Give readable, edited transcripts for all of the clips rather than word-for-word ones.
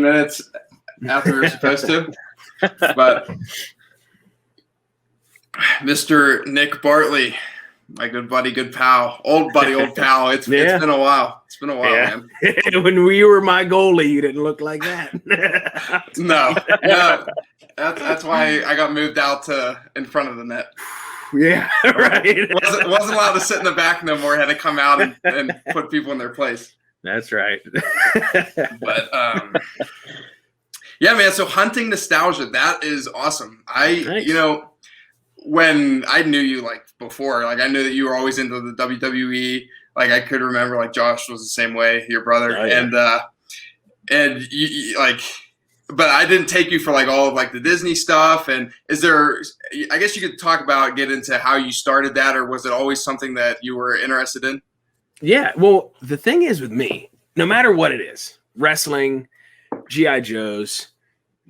minutes after we were supposed to. But Mr. Nick Bartley, my good buddy, good pal, old buddy, old pal. It's been a while. It's been a while, man. When you were my goalie, you didn't look like that. No. That's why I got moved out to in front of the net. Yeah, right. Wasn't allowed to sit in the back no more. Had to come out and put people in their place. That's right. But yeah, man. So hunting nostalgia, that is awesome. Thanks. When I knew you like before, like I knew that you were always into the WWE. Like I could remember, like Josh was the same way, your brother, oh, yeah. and you like. But I didn't take you for like all of like the Disney stuff. And is there, I guess you could get into how you started that, or was it always something that you were interested in? Yeah. Well, the thing is with me, no matter what it is, wrestling, G.I. Joes,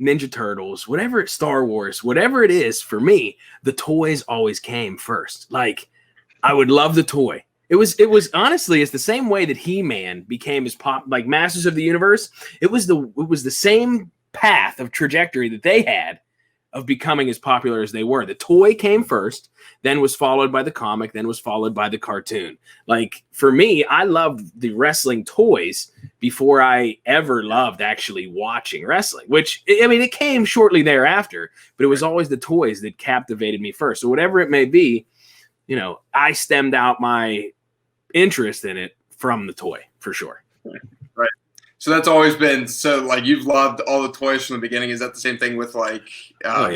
Ninja Turtles, whatever, Star Wars, whatever it is for me, the toys always came first. Like I would love the toy. It was honestly, it's the same way that He-Man became his like Masters of the Universe. It was the same path of trajectory that they had of becoming as popular as they were. The toy came first, then was followed by the comic, then was followed by the cartoon. Like for me, I loved the wrestling toys before I ever loved actually watching wrestling, which I mean, it came shortly thereafter, but it was always the toys that captivated me first. So whatever it may be, I stemmed out my interest in it from the toy for sure. Right. So that's always been, so like you've loved all the toys from the beginning. Is that the same thing with like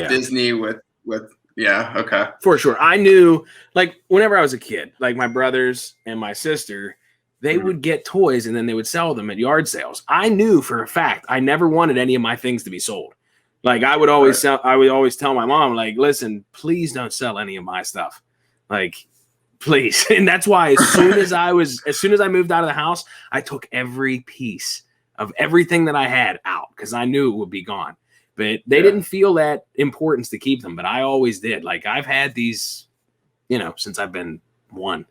Disney with yeah. Okay. For sure. I knew like whenever I was a kid, like my brothers and my sister, they would get toys and then they would sell them at yard sales. I knew for a fact, I never wanted any of my things to be sold. Like I would always tell my mom, like, listen, please don't sell any of my stuff. Like, please. And that's why as soon as I moved out of the house, I took every piece of everything that I had out because I knew it would be gone. But they didn't feel that importance to keep them. But I always did. Like I've had these, since I've been one.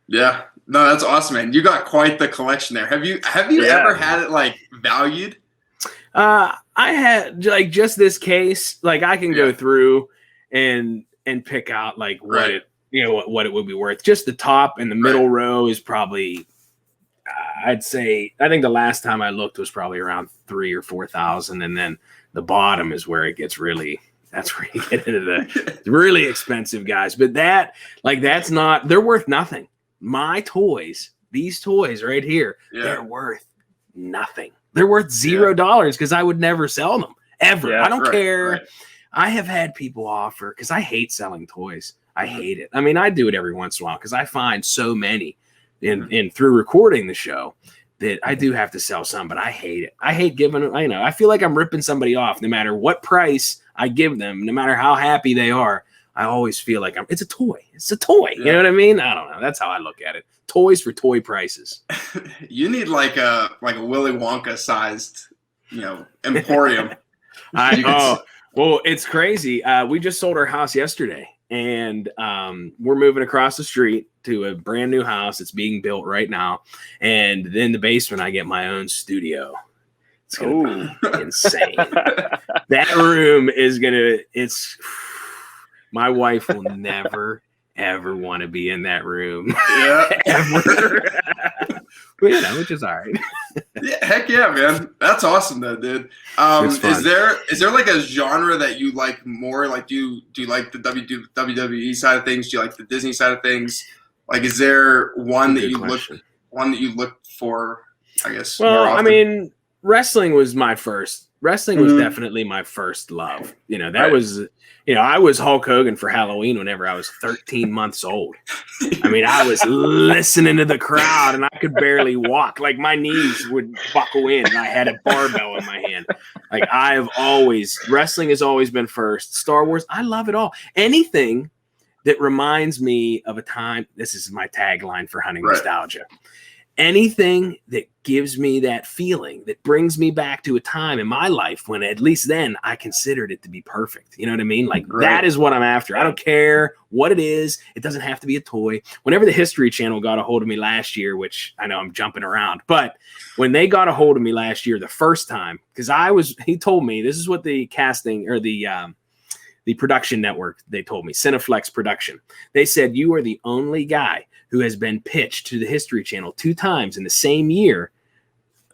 Yeah. No, that's awesome, man. You got quite the collection there. Have you ever had it like valued? I had like just this case. Like I can go through and pick out like what what it would be worth. Just the top and the middle row is probably, I think the last time I looked was probably around 3,000 or 4,000, and then the bottom is where it gets really. That's where you get into the really expensive guys. But that's not. They're worth nothing. My toys, these toys right here, they're worth nothing. They're worth $0 because I would never sell them ever. Yeah, I don't care. Right. I have had people offer because I hate selling toys. I hate it. I mean, I do it every once in a while because I find so many in through recording the show that I do have to sell some, but I hate it. I hate giving them, I feel like I'm ripping somebody off no matter what price I give them, no matter how happy they are. I always feel like it's a toy. It's a toy. Yeah. You know what I mean? I don't know. That's how I look at it. Toys for toy prices. You need like a Willy Wonka sized, emporium. Well, it's crazy. We just sold our house yesterday, and we're moving across the street to a brand new house that's being built right now. And then in the basement, I get my own studio. It's going to be insane. That room is my wife will never, ever want to be in that room. Yeah. Ever. But, which is all right. Yeah, heck yeah, man. That's awesome though, dude. Is there like a genre that you like more? Like do you like the WWE side of things? Do you like the Disney side of things? Like is there one that you look for, I guess? Well, I mean, wrestling was my first. Wrestling was definitely my first love. That was, I was Hulk Hogan for Halloween whenever I was 13 months old. I mean, I was listening to the crowd and I could barely walk. Like my knees would buckle in and I had a barbell in my hand. Like wrestling has always been first. Star Wars, I love it all. Anything that reminds me of a time, this is my tagline for Hunting Nostalgia. anything that gives me that feeling, that brings me back to a time in my life when at least then I considered it to be perfect. You know what I mean? Like that is what I'm after. I don't care what it is. It doesn't have to be a toy. Whenever the History Channel got a hold of me last year, which I know I'm jumping around, but when they got a hold of me last year, the first time, because he told me, this is what the casting or the production network, they told me, Cineflex Production. They said, you are the only guy who has been pitched to the History Channel 2 times in the same year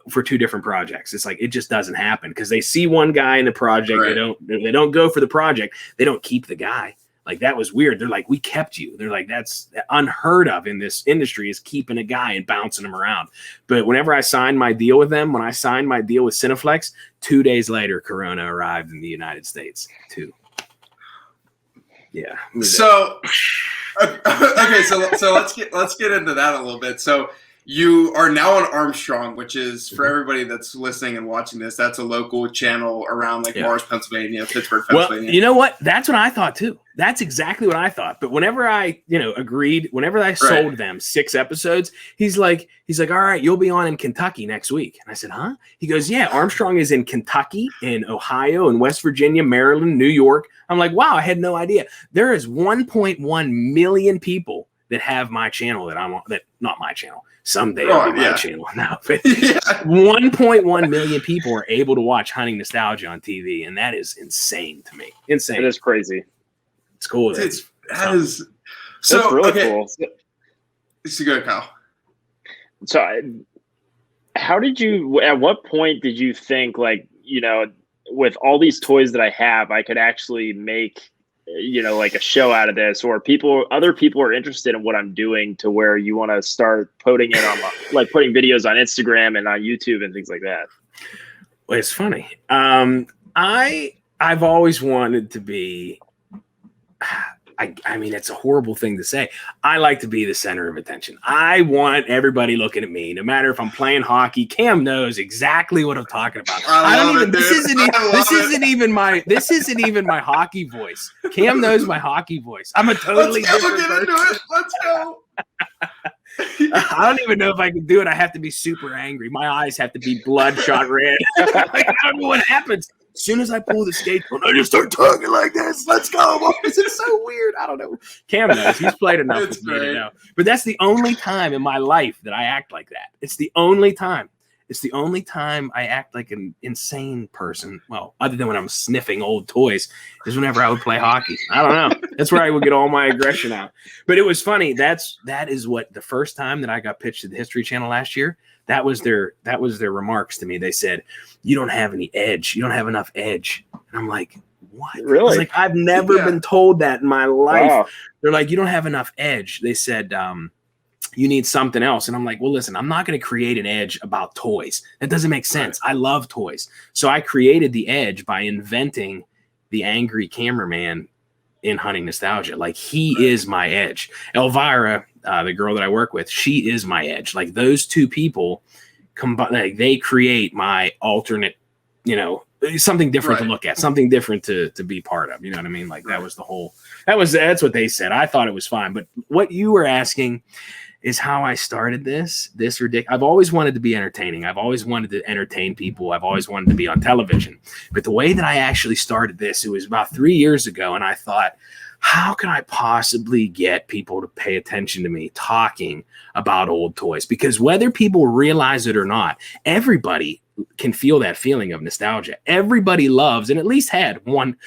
for 2 different projects. It's like, it just doesn't happen because they see one guy in the project. Right. They don't go for the project. They don't keep the guy. Like, that was weird. They're like, we kept you. They're like, that's unheard of in this industry, is keeping a guy and bouncing him around. But whenever I signed my deal with them, when I signed my deal with Cineflex, 2 days later, Corona arrived in the United States too. Yeah. So, okay. So let's get into that a little bit. So you are now on Armstrong, which is, for everybody that's listening and watching this, that's a local channel around like Mars, Pennsylvania, Pittsburgh, Pennsylvania. Well, you know what? That's what I thought too. That's exactly what I thought. But whenever I, whenever I sold them 6 episodes, he's like, all right, you'll be on in Kentucky next week. And I said, huh? He goes, yeah, Armstrong is in Kentucky, in Ohio, in West Virginia, Maryland, New York. I'm like, wow, I had no idea. There is 1.1 million people that have my channel that I'm on, that not my channel. Someday it'll be my channel now. But 1.1 million people are able to watch Hunting Nostalgia on TV, and that is insane to me. Insane. It is crazy. It's cool. That's really cool. It's good, Kyle. So, at what point did you think, like, with all these toys that I have, I could actually make, like a show out of this, or other people are interested in what I'm doing to where you want to start putting it on, like putting videos on Instagram and on YouTube and things like that? Well, it's funny. I've always wanted to be, I mean, it's a horrible thing to say. I like to be the center of attention. I want everybody looking at me, no matter if I'm playing hockey. Cam knows exactly what I'm talking about. This isn't even my hockey voice. Cam knows my hockey voice. I'm a totally different person. Let's go. I don't even know if I can do it. I have to be super angry. My eyes have to be bloodshot red. Like, I don't know what happens. As soon as I pull the skate on, I just start talking like this. Let's go, boys. It's so weird. I don't know. Cam knows. He's played enough with me to know. But that's the only time in my life that I act like that. It's the only time. It's the only time I act like an insane person. Well, other than when I'm sniffing old toys, is whenever I would play hockey. I don't know. That's where I would get all my aggression out. But it was funny. That is what the first time that I got pitched to the History Channel last year. That was their remarks to me. They said, you don't have any edge. You don't have enough edge. And I'm like, what? Really? I was like, I've never been told that in my life. Wow. They're like, you don't have enough edge. They said, you need something else. And I'm like, well, listen, I'm not going to create an edge about toys. That doesn't make sense. I love toys. So I created the edge by inventing the angry cameraman in Hunting Nostalgia. Like, he is my edge. Elvira, the girl that I work with, she is my edge. Like, those two people combine, like, they create my alternate, something different to look at, something different to be part of. You know what I mean? Like, that was that's what they said. I thought it was fine. But what you were asking is how I started this ridiculous. I've always wanted to be entertaining. I've always wanted to entertain people. I've always wanted to be on television. But the way that I actually started this, it was about 3 years ago. And I thought, how can I possibly get people to pay attention to me talking about old toys? Because whether people realize it or not, everybody can feel that feeling of nostalgia. Everybody loves and at least had one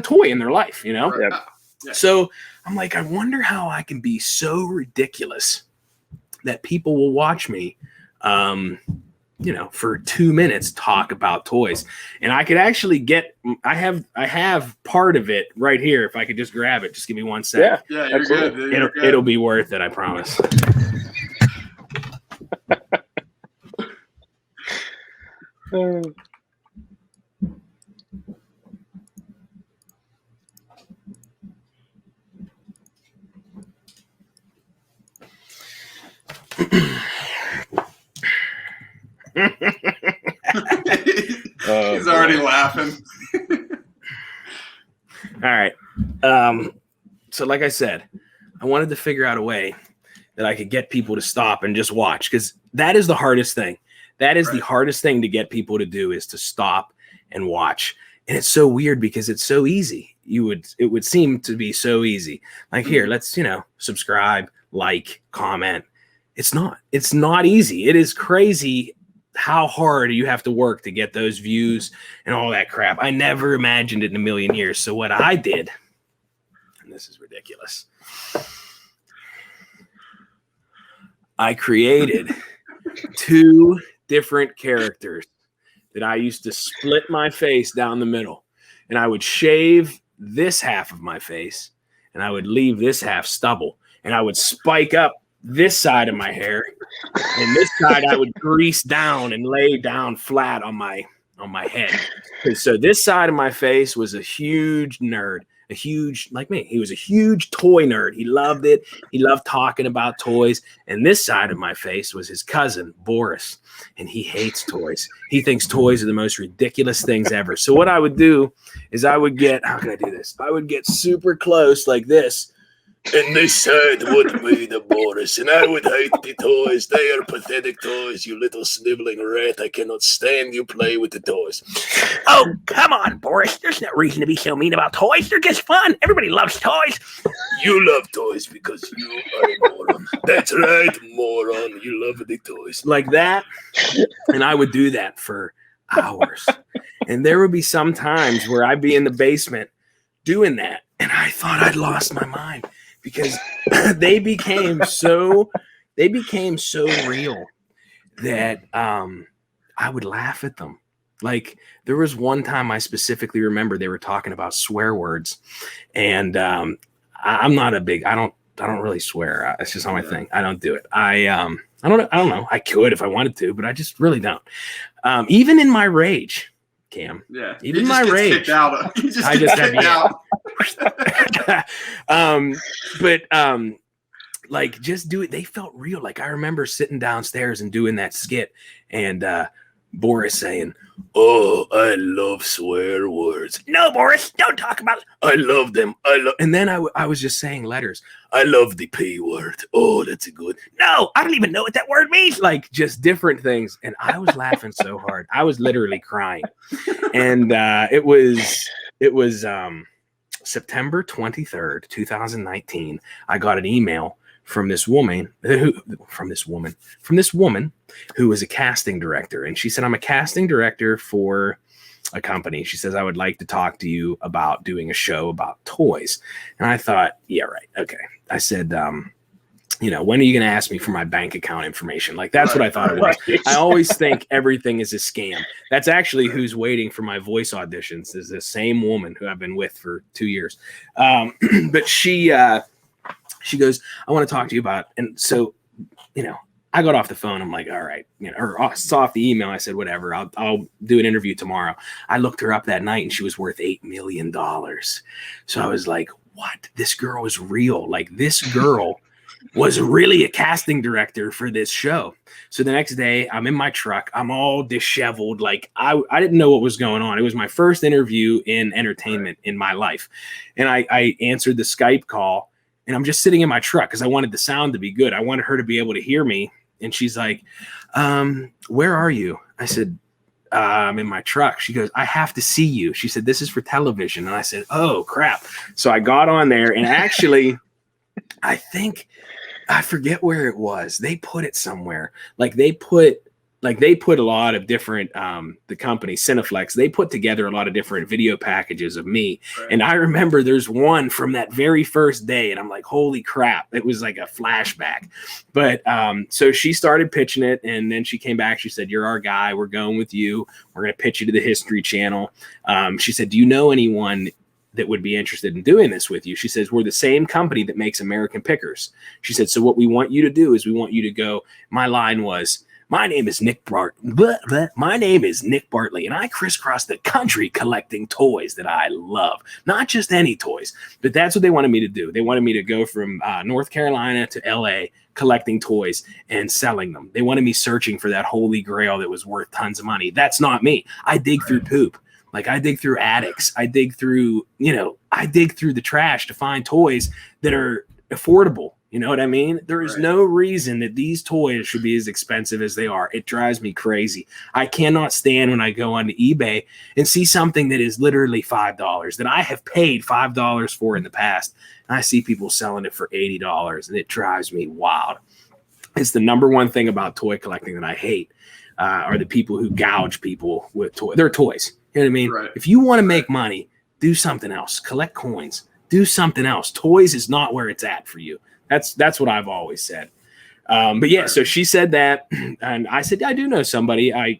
toy in their life, Yeah. So I'm like, I wonder how I can be so ridiculous that people will watch me, for 2 minutes talk about toys. And I could actually I have part of it right here. If I could just grab it, just give me 1 second. Yeah, you're good. Dude. It'll be worth it. I promise. He's already laughing. All right. So like I said, I wanted to figure out a way that I could get people to stop and just watch, because that is the hardest thing. That is the hardest thing to get people to do, is to stop and watch. And it's so weird because it's so easy. It would seem to be so easy. Like, here, let's, subscribe, like, comment. It's not easy. It is crazy how hard you have to work to get those views and all that crap. I never imagined it in a million years. So what I did, and this is ridiculous, I created 2 different characters that I used to split my face down the middle, and I would shave this half of my face and I would leave this half stubble, and I would spike up this side of my hair, and this side I would grease down and lay down flat on my head. And so this side of my face was a huge nerd, like me. He was a huge toy nerd. He loved it. He loved talking about toys. And this side of my face was his cousin, Boris, and he hates toys. He thinks toys are the most ridiculous things ever. So what I would do is how can I do this? I would get super close like this. And this side would be the Boris, and I would hate the toys. They are pathetic toys, you little sniveling rat. I cannot stand you play with the toys. Oh, come on, Boris. There's no reason to be so mean about toys. They're just fun. Everybody loves toys. You love toys because you are a moron. That's right, moron. You love the toys. Like that. And I would do that for hours. And there would be some times where I'd be in the basement doing that, and I thought I'd lost my mind, because they became so real that I would laugh at them. Like, there was one time I specifically remember they were talking about swear words, and I'm not a big, I don't really swear. It's just not my thing. I don't do it. I don't know. I could if I wanted to, but I just really don't. Even in my rage, Cam. Yeah. Even my rage. I just had out. Like, just do it. They felt real. Like, I remember sitting downstairs and doing that skit, and Boris saying, "Oh, I love swear words." No, Boris, don't talk about it. I love them. And then I was just saying letters. I love the P word. Oh, that's a good. No, I don't even know what that word means. Like, just different things. And I was laughing so hard. I was literally crying. And it was September 23rd, 2019. I got an email from this woman who was a casting director. And she said, "I'm a casting director for a company." She says, "I would like to talk to you about doing a show about toys." And I thought, yeah, right. Okay. I said, when are you going to ask me for my bank account information? Like, that's what I thought it was. I always think everything is a scam. That's actually who's waiting for my voice auditions, is the same woman who I've been with for 2 years. But she goes, "I want to talk to you about," and so, I got off the phone. I'm like, all right, or I saw off the email. I said, whatever, I'll do an interview tomorrow. I looked her up that night, and she was worth $8 million. So I was like, what? This girl is real. Like, this girl was really a casting director for this show. So the next day, I'm in my truck. I'm all disheveled. Like, I didn't know what was going on. It was my first interview in entertainment in my life. And I answered the Skype call, and I'm just sitting in my truck because I wanted the sound to be good. I wanted her to be able to hear me. And she's like, "Where are you?" I said, "I'm in my truck." She goes, "I have to see you." She said, "This is for television." And I said, "Oh, crap." So I got on there, and actually, I forget where it was. They put it somewhere. Like, they put a lot of different, the company Cineflex, they put together a lot of different video packages of me. Right. And I remember there's one from that very first day, and I'm like, holy crap. It was like a flashback. But so she started pitching it, and then she came back. She said, "You're our guy. We're going with you. We're going to pitch you to the History Channel." She said, "Do you know anyone that would be interested in doing this with you?" She says, "We're the same company that makes American Pickers." She said, "So what we want you to do is we want you to go." My line was, My name is Nick Bartley, and I crisscross the country collecting toys that I love. Not just any toys, but that's what they wanted me to do. They wanted me to go from North Carolina to LA collecting toys and selling them. They wanted me searching for that holy grail that was worth tons of money. That's not me. I dig through poop. Like, I dig through attics. I dig through the trash to find toys that are affordable. You know what I mean? There is Right. no reason that these toys should be as expensive as they are. It drives me crazy. I cannot stand when I go onto eBay and see something that is literally $5 that I have paid $5 for in the past. And I see people selling it for $80, and it drives me wild. It's the number one thing about toy collecting that I hate are the people who gouge people with toys. They're toys. You know what I mean? Right. If you want to make money, do something else. Collect coins. Do something else. Toys is not where it's at for you. That's what I've always said. But yeah, so she said that, and I said, I do know somebody. I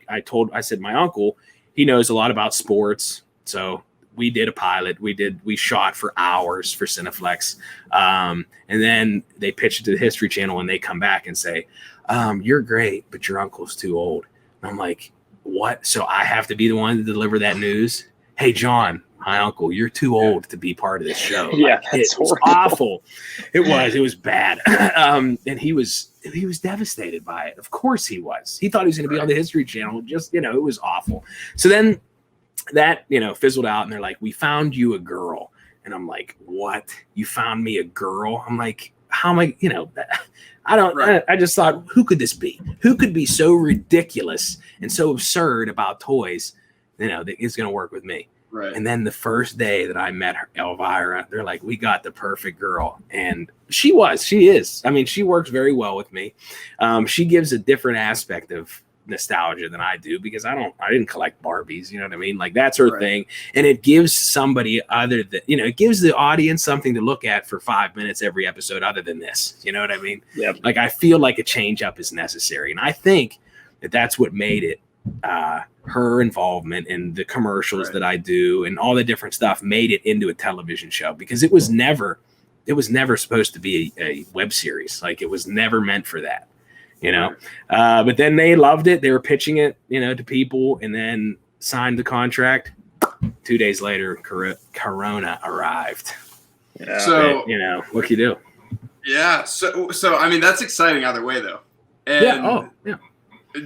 said, my uncle, he knows a lot about sports. So we did a pilot. We shot for hours for Cineflex. And then they pitch it to the History Channel, and they come back and say, you're great, but your uncle's too old. And I'm like, what? So I have to be the one to deliver that news? Hey, John, my uncle, you're too old to be part of this show. Yeah, Like, it was awful. It was bad. And he was devastated by it. Of course he was. He thought he was going to be on the History Channel. Just, it was awful. So then that, fizzled out, and they're like, we found you a girl. And I'm like, what? You found me a girl? I'm like, how am I, I don't, I just thought, who could this be? Who could be so ridiculous and so absurd about toys, that is going to work with me? Right. And then the first day that I met her, Elvira, they're like, we got the perfect girl. And she is. I mean, she works very well with me. She gives a different aspect of nostalgia than I do, because I didn't collect Barbies. You know what I mean? Like, that's her thing. And it gives somebody other than, it gives the audience something to look at for 5 minutes every episode other than this. You know what I mean? Yep. Like, I feel like a change up is necessary. And I think that that's what made it, her involvement in the commercials that I do and all the different stuff made it into a television show, because it was never supposed to be a web series. Like, it was never meant for that, but then they loved it. They were pitching it, to people, and then signed the contract. 2 days later, Corona arrived. Yeah. So, what can you do? Yeah. So, I mean, that's exciting either way, though. And yeah.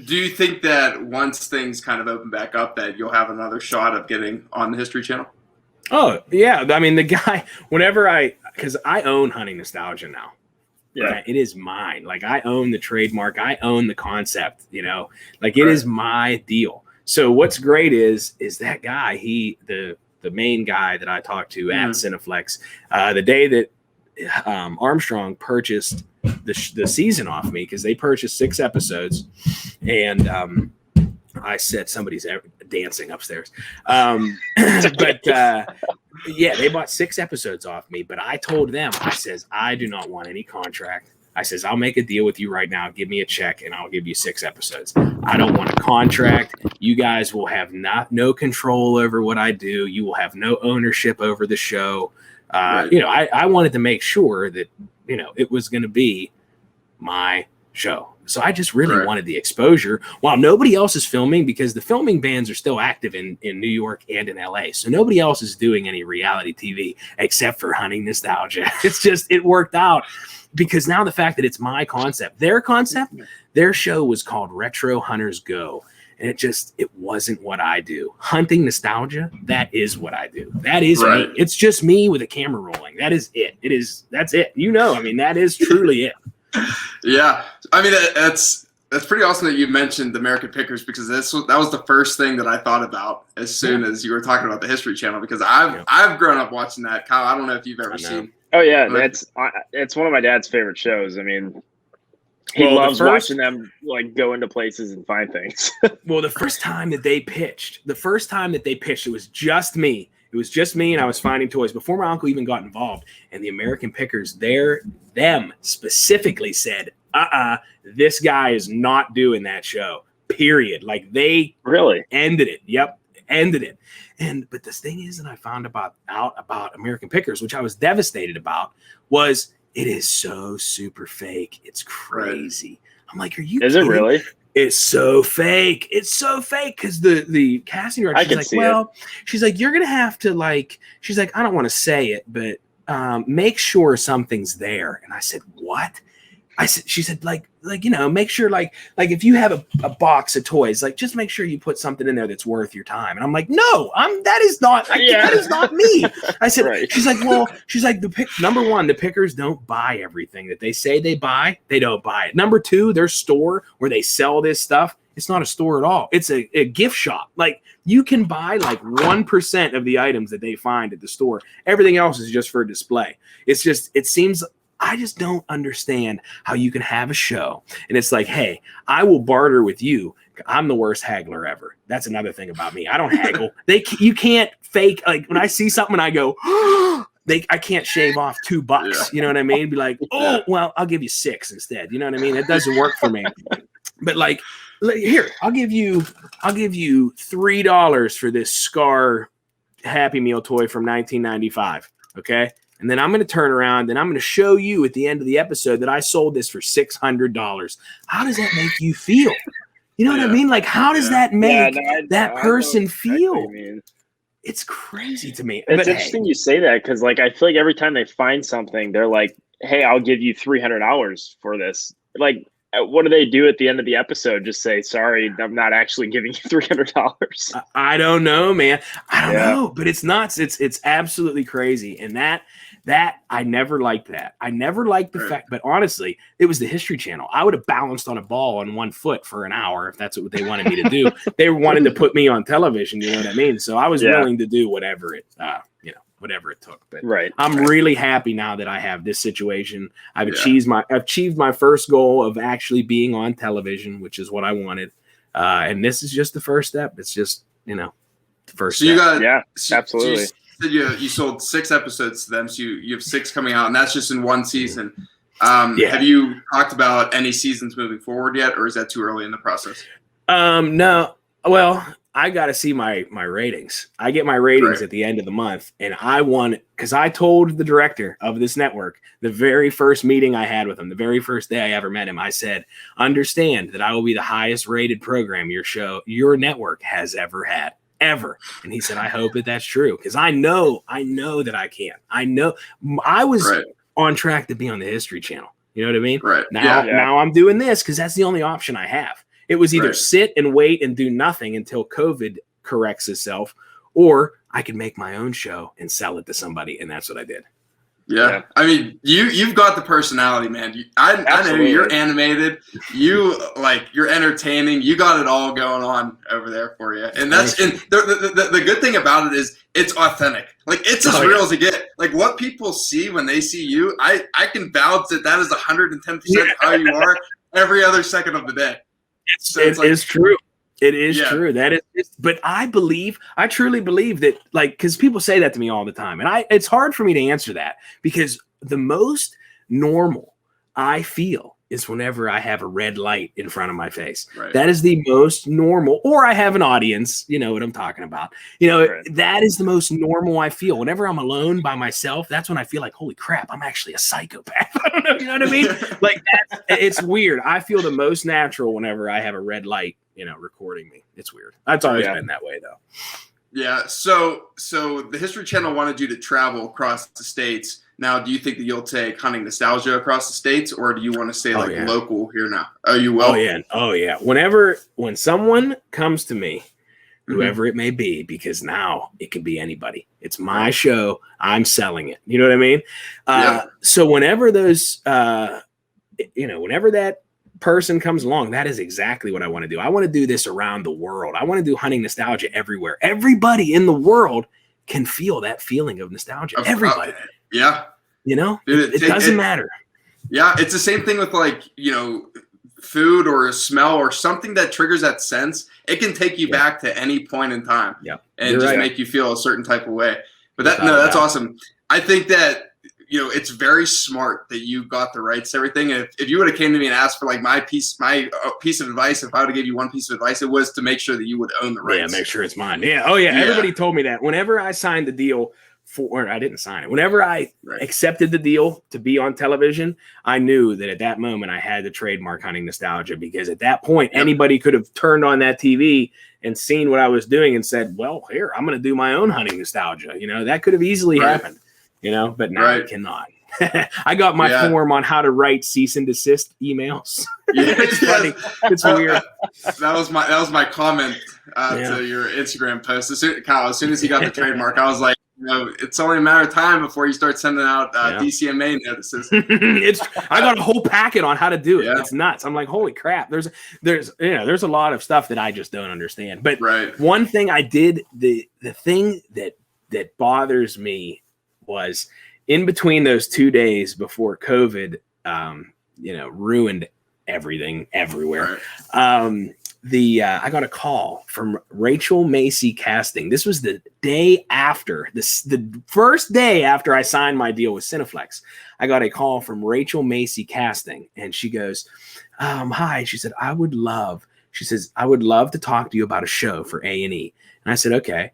Do you think that once things kind of open back up, that you'll have another shot of getting on the History Channel? Oh, yeah. I mean, the guy, because I own Hunting Nostalgia now. Yeah. Right? It is mine. Like, I own the trademark. I own the concept, like, it is my deal. So what's great is that guy, the main guy that I talked to at Cineflex, the day that Armstrong purchased the season off me, because they purchased 6 episodes, and I said, somebody's dancing upstairs, but they bought 6 episodes off me. But I told them, I says, I do not want any contract. I says, I'll make a deal with you right now. Give me a check and I'll give you 6 episodes. I don't want a contract. You guys will have no control over what I do. You will have no ownership over the show. I wanted to make sure that, it was going to be my show. So I just really wanted the exposure while nobody else is filming, because the filming bans are still active in New York and in LA. So nobody else is doing any reality TV except for Hunting Nostalgia. It's just, it worked out, because now the fact that it's my concept, their show was called Retro Hunters Go. And it wasn't what I do. Hunting Nostalgia, that is what I do. That is me. It's just me with a camera rolling. That is it. That's it. I mean, that is truly it. Yeah. I mean, that's pretty awesome that you mentioned the American Pickers, because that was the first thing that I thought about as soon as you were talking about the History Channel, because I've grown up watching that. Kyle, I don't know if you've ever seen. Oh yeah, it's one of my dad's favorite shows. I mean, he loves watching them like go into places and find things. Well, the first time that they pitched, it was just me. It was just me, and I was finding toys before my uncle even got involved. And the American Pickers, them specifically said, this guy is not doing that show, period. Like, they really ended it. Yep, ended it. But the thing is that I found out about American Pickers, which I was devastated about, was it is so super fake. It's crazy. I'm like, are you kidding? Is it really? It's so fake. It's so fake, because the casting director, she's like, you're going to have to, she's like, I don't want to say it, but make sure something's there. And I said, what? she said, like, make sure, like if you have a box of toys, like, just make sure you put something in there that's worth your time. And I'm like, no, that is not me. I said, Right. she's like, number one, the pickers don't buy everything that they say they buy. They don't buy it. Number two, their store where they sell this stuff, it's not a store at all. It's a gift shop. Like, you can buy like 1% of the items that they find at the store. Everything else is just for display. It seems, I just don't understand how you can have a show and it's like, hey, I will barter with you. I'm the worst haggler ever. That's another thing about me. I don't haggle. You can't fake. Like, when I see something, I go, I can't shave off $2. Yeah. You know what I mean? Be like, oh, well, I'll give you 6 instead. You know what I mean? It doesn't work for me. But like, here, I'll give you $3 for this Scar Happy Meal toy from 1995. Okay. And then I'm going to turn around and I'm going to show you at the end of the episode that I sold this for $600. How does that make you feel? You know what I mean? Like, how does that make that person feel? It's crazy to me. It's interesting you say that, because like, I feel like every time they find something, they're like, hey, I'll give you $300 for this. Like, what do they do at the end of the episode? Just say, sorry, I'm not actually giving you $300. I don't know, man. I don't know, but it's nuts. It's absolutely crazy. And that I never liked that. I never liked the fact, but honestly, it was the History Channel. I would have balanced on a ball on 1 foot for an hour if that's what they wanted me to do. They wanted to put me on television. You know what I mean? So I was willing to do whatever it took. But I'm really happy now that I have this situation. I've achieved my first goal of actually being on television, which is what I wanted. And this is just the first step. It's just, the first step. You got, absolutely. So you sold 6 episodes to them. So you have 6 coming out, and that's just in one season. Have you talked about any seasons moving forward yet, or is that too early in the process? No. Well, I got to see my ratings. I get my ratings at the end of the month, and I want, because I told the director of this network, the very first meeting I had with him, the very first day I ever met him, I said, understand that I will be the highest rated program your network has ever had. Ever. And he said, I hope that's true, because I know that I can. I know I was on track to be on the History Channel. You know what I mean? Right. Now I'm doing this because that's the only option I have. It was either sit and wait and do nothing until COVID corrects itself, or I could make my own show and sell it to somebody. And that's what I did. Yeah. I mean, you've got the personality, man. I know you're animated. You're entertaining. You got it all going on over there for you. And the good thing about it is it's authentic. Like, it's as real as it gets. Like, what people see when they see you, I can vouch that is 110% how you are every other second of the day. It is true. It is true. That is, but I truly believe that, like, because people say that to me all the time, and it's hard for me to answer that, because the most normal I feel is whenever I have a red light in front of my face. Right. That is the most normal, or I have an audience. You know what I'm talking about. That is the most normal I feel. Whenever I'm alone by myself, that's when I feel like, holy crap, I'm actually a psychopath. I don't know. You know what I mean? Like, it's weird. I feel the most natural whenever I have a red light, recording me. It's weird. That's always been that way, though. Yeah. So the History Channel wanted you to travel across the states. Now, do you think that you'll take Hunting Nostalgia across the states, or do you want to stay local here now? Oh, you will? Oh, yeah. When someone comes to me, whoever it may be, because now it can be anybody. It's my show. I'm selling it. You know what I mean? So whenever those, whenever that person comes along, that is exactly what I want to do. I want to do this around the world. I want to do Hunting Nostalgia everywhere. Everybody in the world can feel that feeling of nostalgia. Everybody. Yeah. Dude, it doesn't matter. Yeah. It's the same thing with food or a smell or something that triggers that sense. It can take you back to any point in time and make you feel a certain type of way. But that's awesome. I think that, it's very smart that you got the rights to everything. And if you would have came to me and asked for like my piece of advice, if I would have give you one piece of advice, it was to make sure that you would own the rights. Yeah, make sure it's mine. Yeah. Oh yeah. Everybody told me that whenever I signed the deal I didn't sign it. Whenever I accepted the deal to be on television, I knew that at that moment I had to trademark Hunting Nostalgia, because at that point, anybody could have turned on that TV and seen what I was doing and said, well, here, I'm going to do my own Hunting Nostalgia. That could have easily happened. but now I cannot. I got my form on how to write cease and desist emails. It's funny. It's weird. That was my comment to your Instagram post. Kyle, as soon as he got the trademark, I was like, it's only a matter of time before you start sending out DCMA notices. I got a whole packet on how to do it. Yeah. It's nuts. I'm like, holy crap. There's a lot of stuff that I just don't understand. But one thing I did, the thing that bothers me was in between those 2 days before COVID, ruined everything everywhere. Right. I got a call from Rachel Macy Casting. This was the day after the first day after I signed my deal with Cineflex. I got a call from Rachel Macy Casting, and she goes, "Hi." She said, "I would love to talk to you about a show for A&E." And I said, "Okay."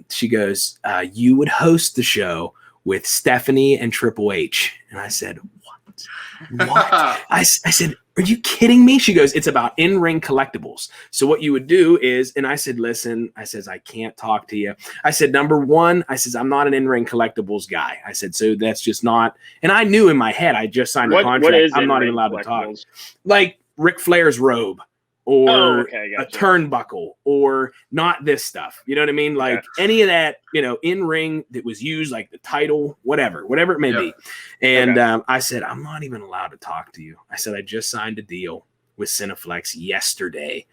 She goes, "You would host the show with Stephanie and Triple H." And I said, what? I said, "Are you kidding me?" She goes, "It's about in-ring collectibles. So what you would do is," and I said, "Listen," I says, "I can't talk to you." I said, "Number one," I says, "I'm not an in-ring collectibles guy." I said, "So that's just not," and I knew in my head, I just signed a contract. I'm not even allowed to talk. Like Ric Flair's robe, or a turnbuckle, or not this stuff. You know what I mean? Like any of that, in ring that was used, like the title, whatever it may be. And I said, "I'm not even allowed to talk to you." I said, "I just signed a deal with Cineflex yesterday."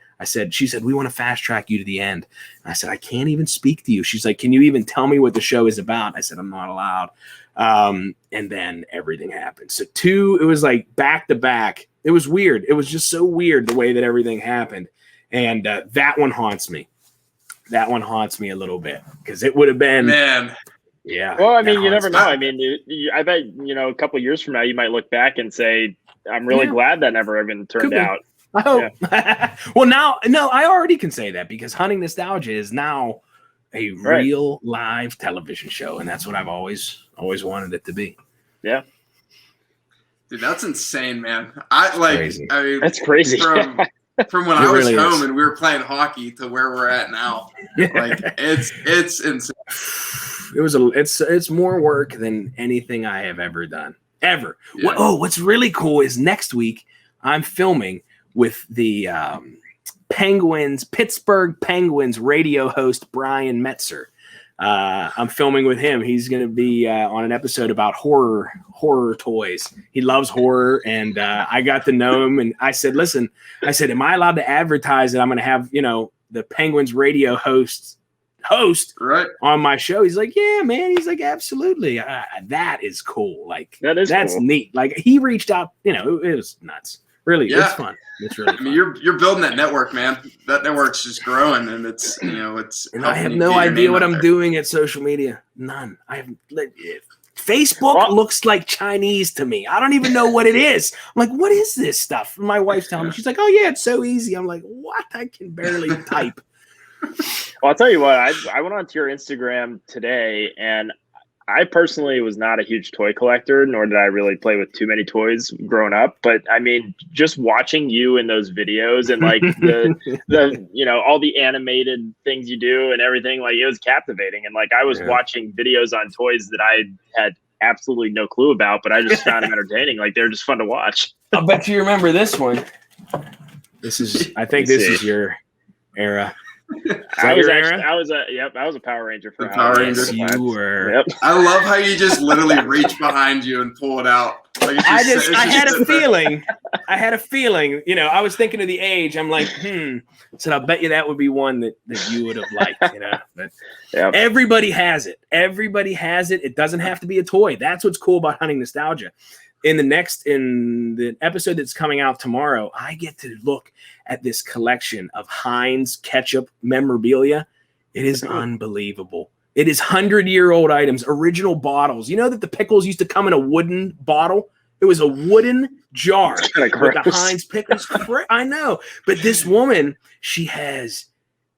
She said, "We want to fast track you to the end." And I said, "I can't even speak to you." She's like, "Can you even tell me what the show is about?" I said, "I'm not allowed." And then everything happened. So it was like back to back. It was weird. It was just so weird the way that everything happened. And that one haunts me. That one haunts me a little bit because it would have been. Man. Yeah. Well, I mean, you never know. I mean, I bet, a couple of years from now, you might look back and say, "I'm really glad that never even turned out." I hope. Yeah. Well, now, no, I already can say that because Hunting Nostalgia is now a real live television show. And that's what I've always wanted it to be. Yeah. Dude, that's insane, man. That's crazy. From when I was home and we were playing hockey to where we're at now. Like it's insane. It's more work than anything I have ever done. Ever. Yeah. What's really cool is next week I'm filming with the Pittsburgh Penguins radio host Brian Metzer. I'm filming with him. He's going to be on an episode about horror toys. He loves horror, and I got to know him. And I said, "Listen," I said, "Am I allowed to advertise that I'm going to have the Penguins radio host on my show?" He's like, "Yeah, man." He's like, "Absolutely." That is cool. Like that's cool. Neat. Like he reached out. It was nuts. Really, it's fun. It's really fun. I mean, you're building that network, man. That network's just growing, and it's And I have no idea what I'm doing at social media. None. I have. Facebook looks like Chinese to me. I don't even know what it is. I'm like, what is this stuff? And my wife's telling me, she's like, "Oh yeah, it's so easy." I'm like, what? I can barely type. Well, I'll tell you what. I went onto your Instagram today, and I personally was not a huge toy collector, nor did I really play with too many toys growing up. But I mean, just watching you in those videos and like the all the animated things you do and everything, like it was captivating. And like I was watching videos on toys that I had absolutely no clue about, but I just found them entertaining. Like they're just fun to watch. I bet you remember this one. I think this is your era. I was a Power Ranger for Power Ranger. You were. Yep. I love how you just literally reach behind you and pull it out. Like I had a feeling. I was thinking of the age. I'm like, So I bet you that would be one that you would have liked. But everybody has it. Everybody has it. It doesn't have to be a toy. That's what's cool about Hunting Nostalgia. In the episode that's coming out tomorrow, I get to look at this collection of Heinz ketchup memorabilia. It is unbelievable. It is 100-year-old items, original bottles. You know that the pickles used to come in a wooden bottle? It was a wooden jar with the Heinz pickles. I know. But this woman, it has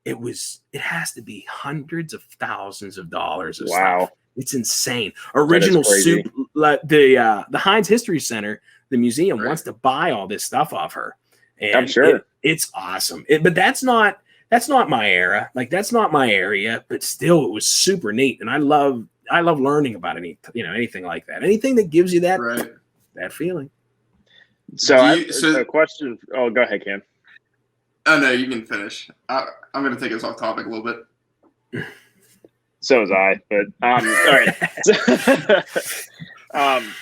to be hundreds of thousands of dollars of stuff. It's insane. Original soup. The Heinz History Center, the museum, wants to buy all this stuff off her. And I'm sure it's awesome. But that's not my era. Like that's not my area. But still, it was super neat. And I love I love learning about anything like that. Anything that gives you that that feeling. So, a question. Oh, go ahead, Cam. Oh no, you can finish. I'm going to take us off topic a little bit. So was I, but all right.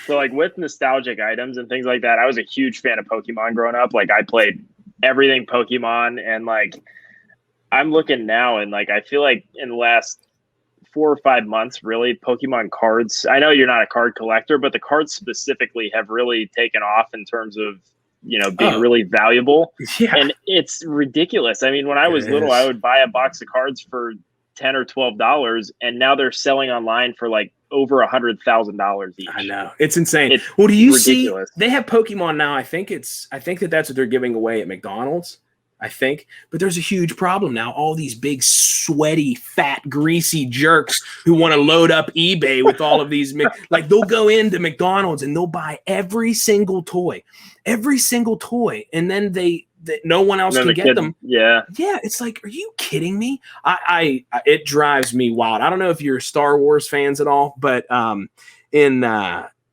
So like with nostalgic items and things like that, I was a huge fan of Pokemon growing up. Like I played everything Pokemon, and like I'm looking now, and like I feel like in the last 4 or 5 months, really, Pokemon cards. I know you're not a card collector, but the cards specifically have really taken off in terms of being really valuable. Yeah. And it's ridiculous. I mean, when I was little, I would buy a box of cards for $10 or $12, and now they're selling online for like over $100,000 each. I know, it's insane. It's well, do you ridiculous. See? They have Pokemon now. I think that's what they're giving away at McDonald's. I think, but there's a huge problem now. All these big, sweaty, fat, greasy jerks who want to load up eBay with all of these, like they'll go into McDonald's and they'll buy every single toy, and then no one else can get them. Yeah. It's like, are you kidding me? It drives me wild. I don't know if you're Star Wars fans at all, but in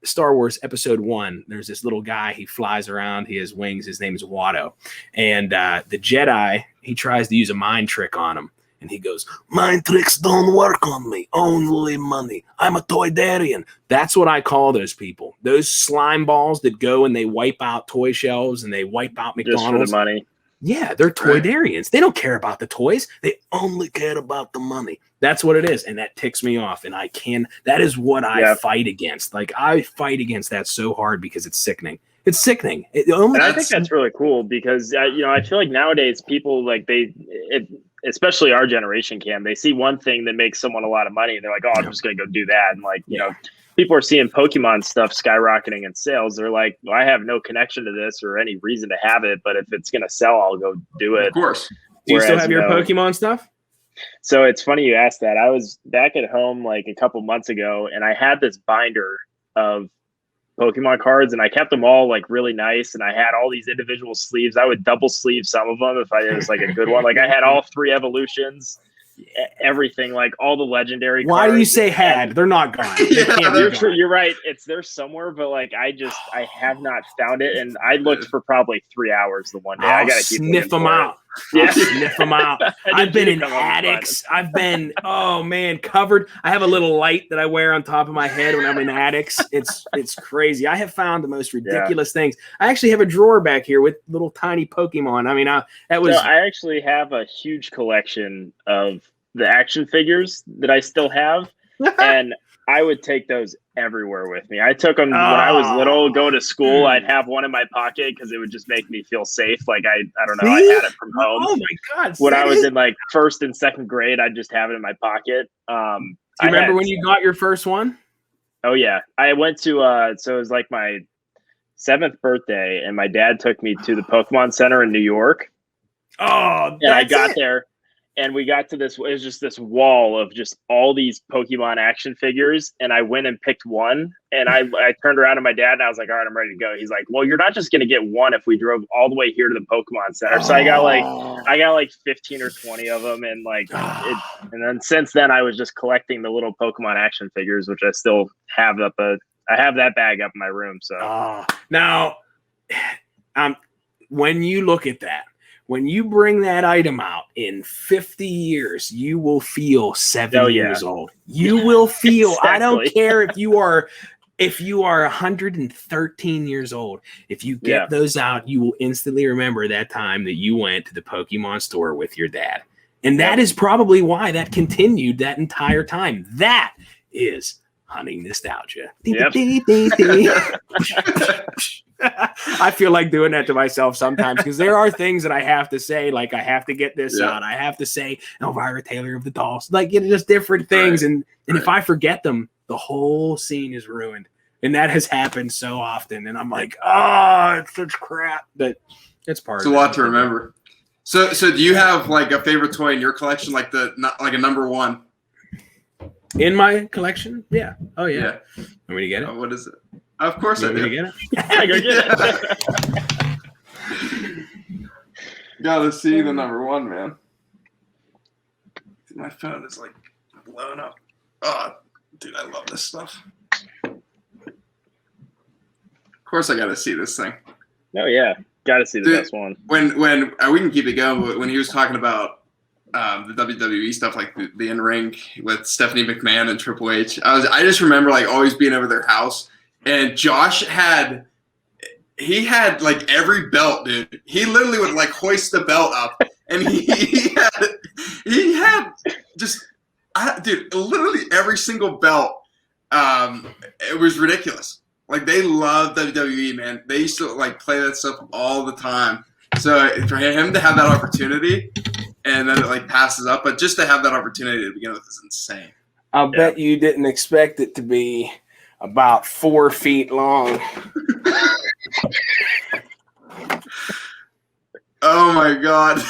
Star Wars Episode 1, there's this little guy. He flies around. He has wings. His name is Watto. And the Jedi, he tries to use a mind trick on him. And he goes, mind tricks don't work on me. Only money. I'm a Toydarian. That's what I call those people. Those slime balls that go and they wipe out toy shelves and they wipe out McDonald's. Just for the money. Yeah, they're Toydarians. They don't care about the toys. They only care about the money. That's what it is. And that ticks me off. And that is what I fight against. Like I fight against that so hard because it's sickening. It's sickening. I think that's really cool because, I feel like nowadays people especially our generation, Cam, they see one thing that makes someone a lot of money and they're like, oh, I'm just going to go do that. And like, people are seeing Pokemon stuff skyrocketing in sales. They're like, well, I have no connection to this or any reason to have it, but if it's going to sell, I'll go do it. Of course. Do you still have your Pokemon stuff? So it's funny you asked that. I was back at home like a couple months ago and I had this binder of Pokemon cards and I kept them all like really nice. And I had all these individual sleeves. I would double sleeve some of them if it was like a good one. Like I had all 3 evolutions, everything, like all the legendary Why cards. do you say had? They're not gone. They're true. You're right. It's there somewhere, but like I have not found it. And I looked for probably 3 hours the one day. I gotta keep sniff them out. Yeah. Sniff them out. I've been in attics. Covered. I have a little light that I wear on top of my head when I'm in attics. It's crazy. I have found the most ridiculous things. I actually have a drawer back here with little tiny Pokemon. I mean, I actually have a huge collection of the action figures that I still have, and I would take those everywhere with me. I took them when I was little, go to school. I'd have one in my pocket because it would just make me feel safe. Like I don't know, I had it from home. Oh my God. When I was in like 1st and 2nd grade, I'd just have it in my pocket. Do you remember when you got your first one? Oh yeah. I went to so it was like my 7th birthday and my dad took me to the Pokemon Center in New York. Oh, and I got there. And we got to this, it was just this wall of just all these Pokemon action figures. And I went and picked one. And I turned around to my dad and I was like, all right, I'm ready to go. He's like, well, you're not just going to get one if we drove all the way here to the Pokemon Center. So I got like 15 or 20 of them. And and then since then I was just collecting the little Pokemon action figures, which I still have I have that bag up in my room. So now, when you look at that, when you bring that item out in 50 years, you will feel 7 years old. You will feel, exactly. I don't care if you are 113 years old. If you get those out, you will instantly remember that time that you went to the Pokemon store with your dad. And that is probably why that continued that entire time. That is hunting nostalgia. Yep. I feel like doing that to myself sometimes because there are things that I have to say, like I have to get this out. I have to say Elvira Taylor of the Dolls, like just different things. And if I forget them, the whole scene is ruined. And that has happened so often. And I'm like, it's such crap. But it's part of it. It's a lot to remember. So do you have like a favorite toy in your collection, like a number one? In my collection? Yeah. Oh yeah. Want me to get it? What is it? Of course I do. Get it? I go get it. Gotta see the number one, man. My phone is like blown up. Dude, I love this stuff. Of course, I got to see this thing. Oh yeah, got to see the best one. When we can keep it going, but when he was talking about the WWE stuff, like the in ring with Stephanie McMahon and Triple H, I just remember like always being over their house, and Josh had like every belt, dude. He literally would like hoist the belt up, and he had just. Dude, literally every single belt, it was ridiculous. Like, they love WWE, man. They used to, like, play that stuff all the time. So, for him to have that opportunity, and then it, like, passes up, but just to have that opportunity to begin with is insane. I'll bet you didn't expect it to be about 4 feet long. Oh, my God.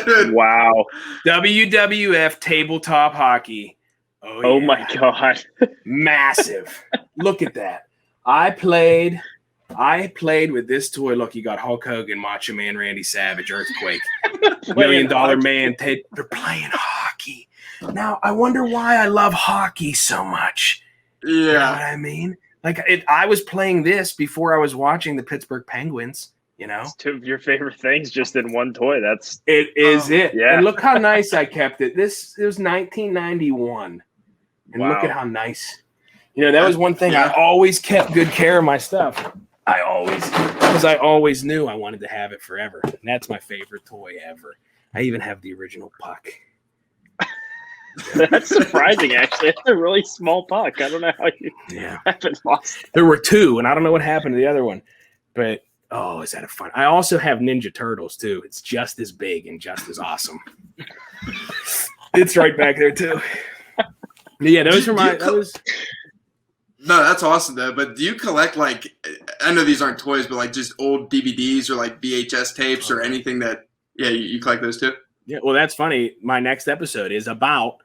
Dude. Wow. WWF tabletop hockey. Oh yeah. My God. Massive. Look at that. I played with this toy. Look, you got Hulk Hogan, Macho Man, Randy Savage, Earthquake, $1 Million Man. They're playing hockey. Now, I wonder why I love hockey so much. Yeah. You know what I mean? Like, I was playing this before I was watching the Pittsburgh Penguins. You know, it's 2 of your favorite things just in one toy. It is. Yeah. And look how nice I kept it. It was 1991. And look at how nice. You know, that was one thing. I always kept good care of my stuff. Because I always knew I wanted to have it forever. And that's my favorite toy ever. I even have the original puck. That's surprising, actually. It's a really small puck. I don't know how you haven't lost it. There were 2, and I don't know what happened to the other one. But oh, is that a fun? I also have Ninja Turtles too. It's just as big and just as awesome. It's right back there too. Yeah, those are my. No, that's awesome though. But do you collect like? I know these aren't toys, but like just old DVDs or like VHS tapes or anything that? Yeah, you collect those too. Yeah, well, that's funny. My next episode is about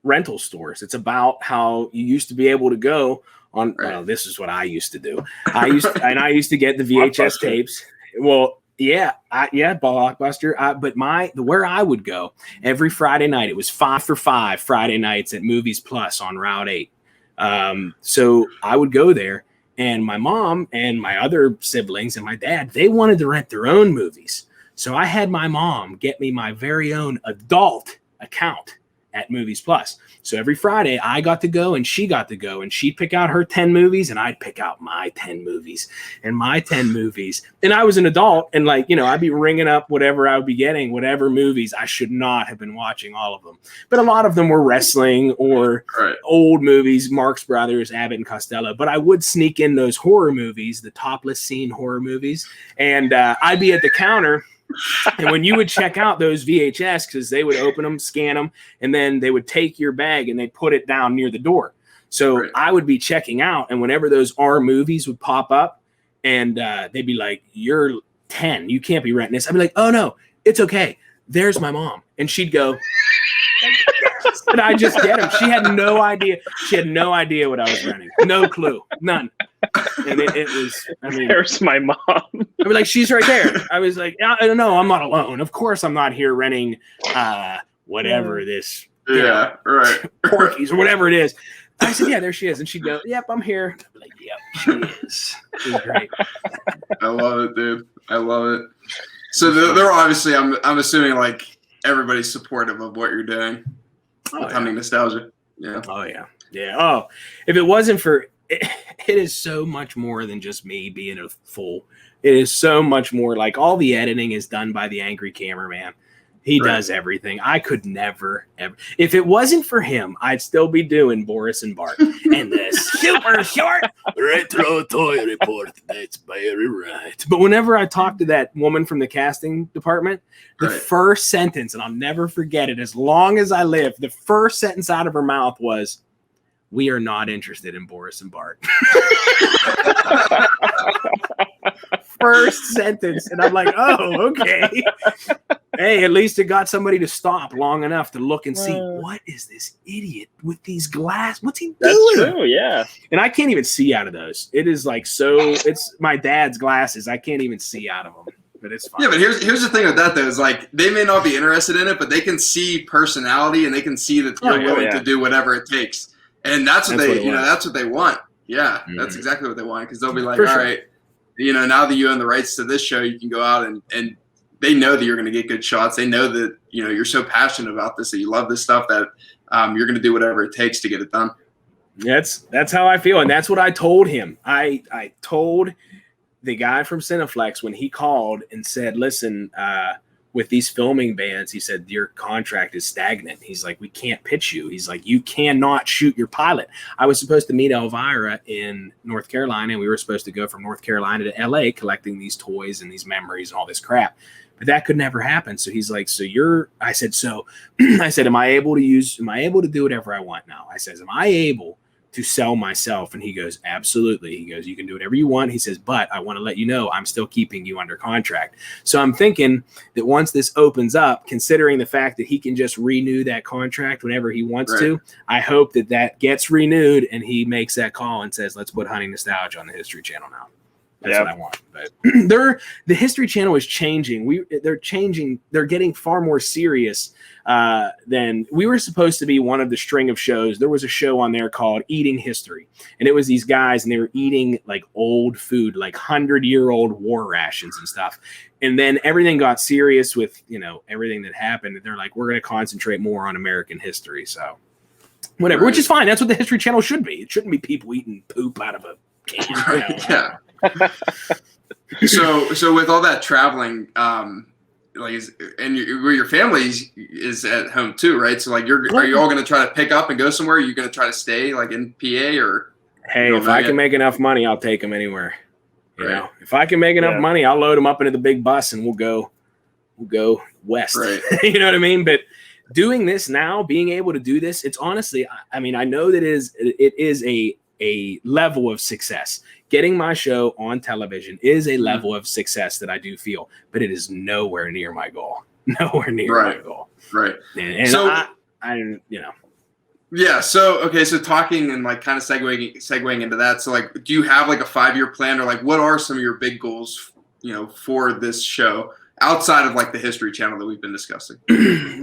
rental stores. It's about how you used to be able to go. Well, this is what I used to do. I used to get the VHS tapes. Well, Blockbuster. But where I would go every Friday night, it was 5 for 5 Friday nights at Movies Plus on Route 8. So I would go there, and my mom and my other siblings and my dad, they wanted to rent their own movies. So I had my mom get me my very own adult account at Movies Plus. So every Friday I got to go and she got to go, and she'd pick out her 10 movies and I'd pick out my 10 movies and my 10 movies. And I was an adult, and like, you know, I'd be ringing up whatever I would be getting, whatever movies. I should not have been watching all of them, but a lot of them were wrestling or old movies, Marx Brothers, Abbott and Costello. But I would sneak in those horror movies, the topless scene horror movies. And I'd be at the counter. And when you would check out those VHS, because they would open them, scan them, and then they would take your bag and they'd put it down near the door. So I would be checking out, and whenever those R movies would pop up, and they'd be like, "You're 10, you can't be renting this." I'd be like, "Oh no, it's okay. There's my mom," and she'd go, and I just get them. She had no idea. She had no idea what I was renting. No clue, none. And it was, I mean, there's my mom. I'd be like, she's right there. I was like, I don't know. I'm not alone. Of course, I'm not here renting whatever this. Yeah, right. Porky's or whatever it is. I said, yeah, there she is. And she'd go, yep, I'm here. I'd be like, yep, she is. It was great. I love it, dude. I love it. So they're obviously, I'm assuming like everybody's supportive of what you're doing. Hunting nostalgia. Yeah. Oh, yeah. Yeah. Oh, if it wasn't for it is so much more than just me being a fool. It is so much more. Like, all the editing is done by the angry cameraman. He does everything. I could never, ever. If it wasn't for him, I'd still be doing Boris and Bart and the super short retro toy report. That's very right. But whenever I talk to that woman from the casting department, the first sentence, and I'll never forget it as long as I live, the first sentence out of her mouth was, "We are not interested in Boris and Bart." First sentence. And I'm like, oh, okay. Hey, at least it got somebody to stop long enough to look and see, what is this idiot with these glasses? What's he doing? That's true, yeah. And I can't even see out of those. It is like it's my dad's glasses. I can't even see out of them. But it's fine. Yeah, but here's the thing with that, though, is like they may not be interested in it, but they can see personality and they can see that you're willing to do whatever it takes. And that's what that's what they want. Yeah, that's exactly what they want, because they'll be like, all right, now that you own the rights to this show, you can go out and they know that you're going to get good shots. They know that, you're so passionate about this, that you love this stuff, that you're going to do whatever it takes to get it done. That's how I feel. And that's what I told him. I told the guy from Cineflex when he called and said, listen, with these filming bans, he said, your contract is stagnant. He's like, we can't pitch you. He's like, you cannot shoot your pilot. I was supposed to meet Elvira in North Carolina, and we were supposed to go from North Carolina to LA collecting these toys and these memories and all this crap. But that could never happen. So he's like, I said, am I able to do whatever I want now? I says, am I able to sell myself? And he goes, absolutely. He goes, you can do whatever you want. He says, but I want to let you know I'm still keeping you under contract. So I'm thinking that once this opens up, considering the fact that he can just renew that contract whenever he wants to, I hope that gets renewed and he makes that call and says, let's put Hunting Nostalgia on the History Channel now. That's what I want. But the History Channel is changing. They're changing. They're getting far more serious than we were supposed to be. One of the string of shows. There was a show on there called Eating History, and it was these guys, and they were eating like old food, like 100-year-old war rations and stuff. And then everything got serious with everything that happened. And they're like, we're going to concentrate more on American history. So whatever, which is fine. That's what the History Channel should be. It shouldn't be people eating poop out of a can. Yeah. So with all that traveling, where your family is at home too, right? So like, are you all going to try to pick up and go somewhere? Are you going to try to stay like in PA, or? Hey, if I can make enough money, I'll take them anywhere. You know, if I can make enough money, I'll load them up into the big bus and we'll go west. Right. You know what I mean? But doing this now, being able to do this, it's honestly, I mean, I know that it is a level of success. Getting my show on television is a level of success that I do feel, but it is nowhere near my goal. Nowhere near my goal. Right. And so I. Yeah. So, okay. So talking and like kind of segueing into that. So like, do you have like a 5-year plan, or like, what are some of your big goals, for this show outside of like the History Channel that we've been discussing?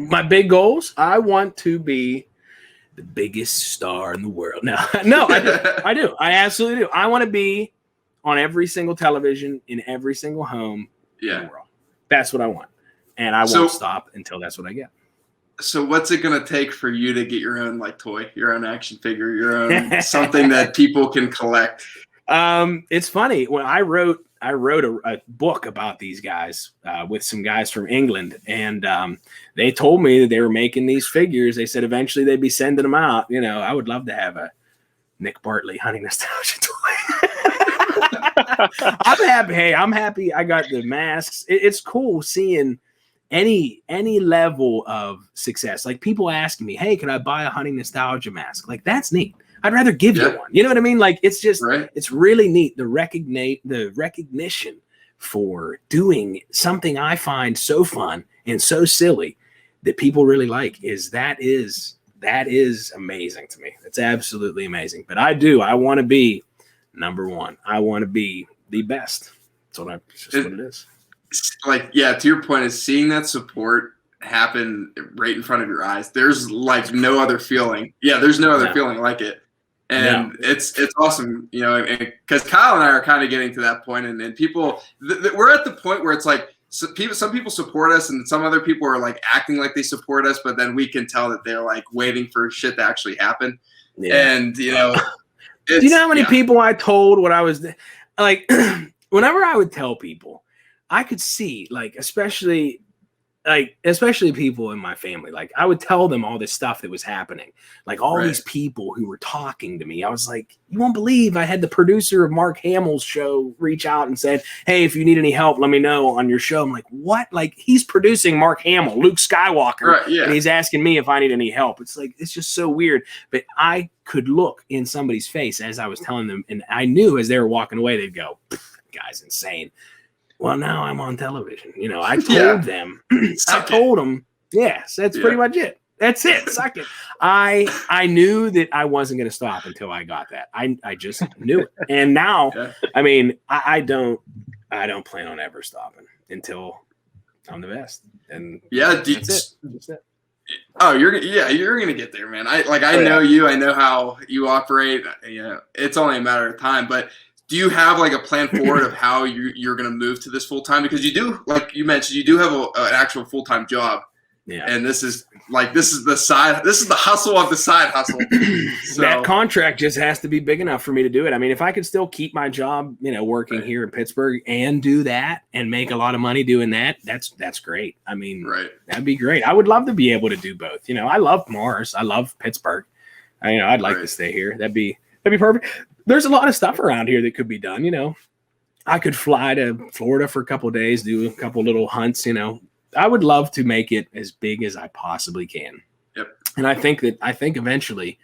My big goals, I want to be the biggest star in the world. No, I do. I absolutely do. I want to be on every single television in every single home in the world. That's what I want. And I won't stop until that's what I get. So what's it going to take for you to get your own like toy, your own action figure, your own something that people can collect? It's funny. When I wrote a book about these guys with some guys from England, and they told me that they were making these figures. They said eventually they'd be sending them out. I would love to have a Nick Bartley Hunting Nostalgia toy. I'm happy. Hey, I'm happy. I got the masks. It's cool seeing any level of success. Like people asking me, hey, can I buy a Hunting Nostalgia mask? Like that's neat. I'd rather give you one. You know what I mean? Like it's just, it's really neat. The recognition for doing something I find so fun and so silly that people really like that is amazing to me. It's absolutely amazing. But I want to be number one. I want to be the best. It's just what it is. Like, yeah, to your point, is seeing that support happen right in front of your eyes. There's like no other feeling. Yeah, there's no other feeling like it. And it's awesome, because Kyle and I are kind of getting to that point, and people, we're at the point where it's like some people support us, and some other people are like acting like they support us, but then we can tell that they're like waiting for shit to actually happen. Yeah. And do you know how many people I told what I was like? Whenever I would tell people, I could see like especially people in my family, like I would tell them all this stuff that was happening, like all these people who were talking to me. I was like, you won't believe I had the producer of Mark Hamill's show reach out and said, hey, if you need any help, let me know on your show. I'm like, what? Like he's producing Mark Hamill, Luke Skywalker, and he's asking me if I need any help. It's like, it's just so weird. But I could look in somebody's face as I was telling them, and I knew as they were walking away, they'd go, guy's insane. Well, now I'm on television. I told them. I told them. Yes, that's pretty much it. That's it. Suck it. I knew that I wasn't going to stop until I got that. I just knew it. And now, I mean, I don't plan on ever stopping until I'm the best. And that's it. Oh, you're gonna get there, man. I know you. I know how you operate. It's only a matter of time. But do you have like a plan forward of how you're gonna move to this full time? Because you do, like you mentioned, you do have an actual full time job. Yeah. And this is the hustle of the side hustle. So, that contract just has to be big enough for me to do it. I mean, if I could still keep my job, working here in Pittsburgh and do that and make a lot of money doing that, that's great. I mean, that'd be great. I would love to be able to do both. I love Mars. I love Pittsburgh. I'd like to stay here. That'd be perfect. There's a lot of stuff around here that could be done. I could fly to Florida for a couple of days, do a couple little hunts, I would love to make it as big as I possibly can. Yep. And I think eventually,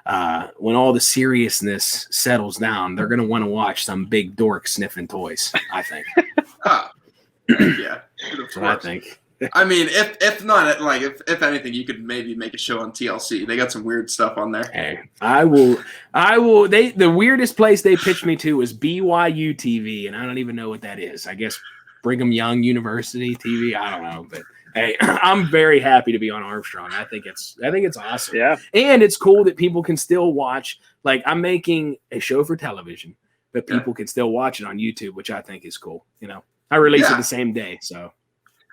when all the seriousness settles down, they're going to want to watch some big dork sniffing toys, I think. Yeah. That's what I think. I mean, if not, like, if anything, you could maybe make a show on TLC. They got some weird stuff on there. Hey, I will. The weirdest place they pitched me to was BYU TV, and I don't even know what that is. I guess Brigham Young University TV. I don't know, but hey, I'm very happy to be on Armstrong. I think it's awesome. Yeah. And it's cool that people can still watch. Like, I'm making a show for television, but people can still watch it on YouTube, which I think is cool. I release it the same day. So,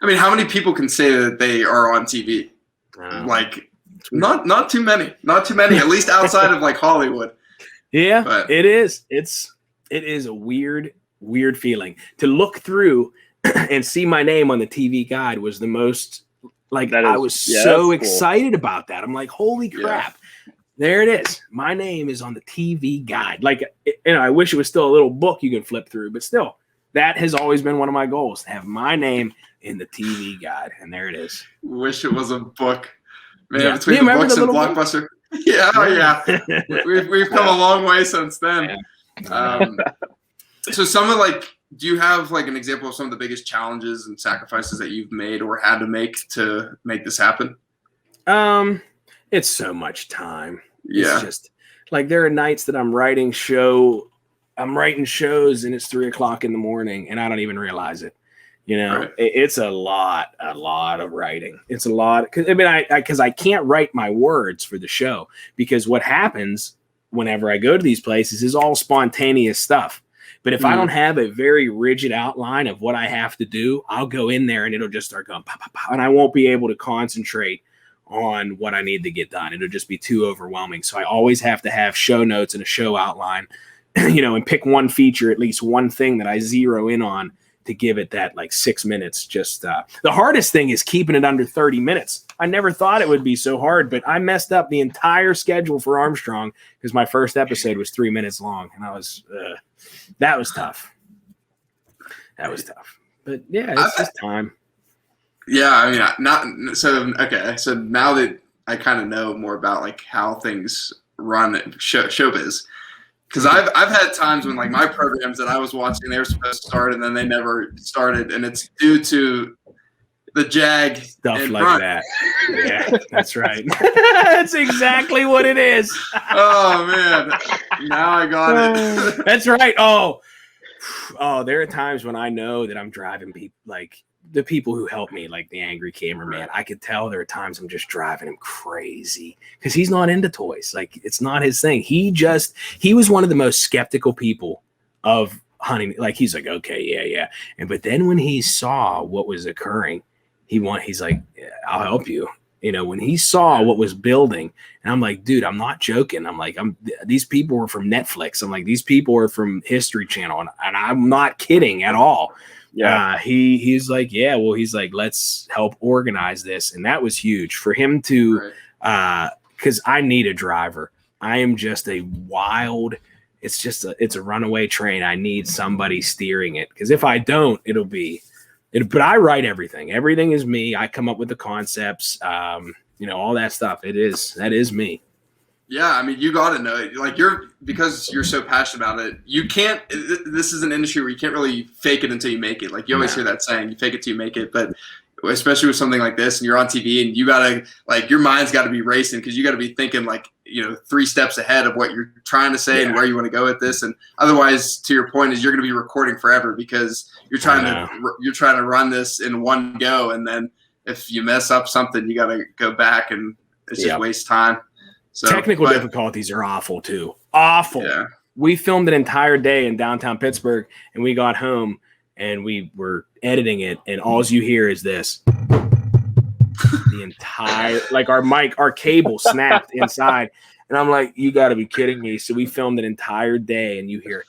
I mean, how many people can say that they are on TV? Like, not too many. Not too many, at least outside of like Hollywood. Yeah, but it is. It is a weird feeling to look through and see my name on the TV guide. Was the most I was so excited about that. I'm like, holy crap. There it is. My name is on the TV guide. Like, I wish it was still a little book you could flip through, but still, that has always been one of my goals, to have my name in the TV guide. And there it is. Wish it was a book. Man, between the books and Blockbuster. Book? Yeah. We've come a long way since then. Yeah. So do you have like an example of some of the biggest challenges and sacrifices that you've made or had to make this happen? It's so much time. Yeah. It's just like, there are nights that I'm writing shows and it's 3:00 in the morning and I don't even realize it. It's a lot of writing. It's a lot. Because I can't write my words for the show, because what happens whenever I go to these places is all spontaneous stuff. But if I don't have a very rigid outline of what I have to do, I'll go in there and it'll just start going pop, pop, pop, and I won't be able to concentrate on what I need to get done. It'll just be too overwhelming. So I always have to have show notes and a show outline, and pick one feature, at least one thing that I zero in on to give it that like 6 minutes. Just the hardest thing is keeping it under 30 minutes. I never thought it would be so hard, but I messed up the entire schedule for Armstrong because my first episode was 3 minutes long, and that was tough. But yeah, it's just time. Yeah, I mean, so now that I kind of know more about like how things run at showbiz, because I've had times when like my programs that I was watching, they were supposed to start and then they never started, and it's due to the jag stuff like front. That. Yeah, that's right. That's exactly what it is. Oh man, now I got it. That's right. Oh, there are times when I know that I'm driving people, like the people who help me, like the angry cameraman. I could tell there are times I'm just driving him crazy because he's not into toys. Like, it's not his thing. He was one of the most skeptical people of hunting. Like, he's like, okay, yeah. But then when he saw what was occurring, he's like, yeah, I'll help you. When he saw what was building, and I'm like, dude, I'm not joking. I'm like, these people are from Netflix. I'm like, these people are from History Channel, and I'm not kidding at all. Yeah. He's like, yeah, well, he's like, let's help organize this. And that was huge for him to, because I need a driver. I am just a wild, it's a runaway train. I need somebody steering it. Because if I don't, but I write everything. Everything is me. I come up with the concepts, all that stuff. That is me. Yeah, I mean, you got to know it. Like, because you're so passionate about it, you can't. This is an industry where you can't really fake it until you make it. Like, you always hear that saying, you fake it till you make it. But especially with something like this, and you're on TV, and you gotta, like, your mind's got to be racing because you got to be thinking like, 3 steps ahead of what you're trying to say and where you want to go with this. And otherwise, to your point, is you're going to be recording forever because you're trying to run this in one go, and then if you mess up something, you got to go back and it's just waste time. So technical difficulties are awful too. Awful. Yeah. We filmed an entire day in downtown Pittsburgh, and we got home and we were editing it, and all you hear is this. The entire, like our cable snapped inside, and I'm like, you got to be kidding me. So we filmed an entire day, and you hear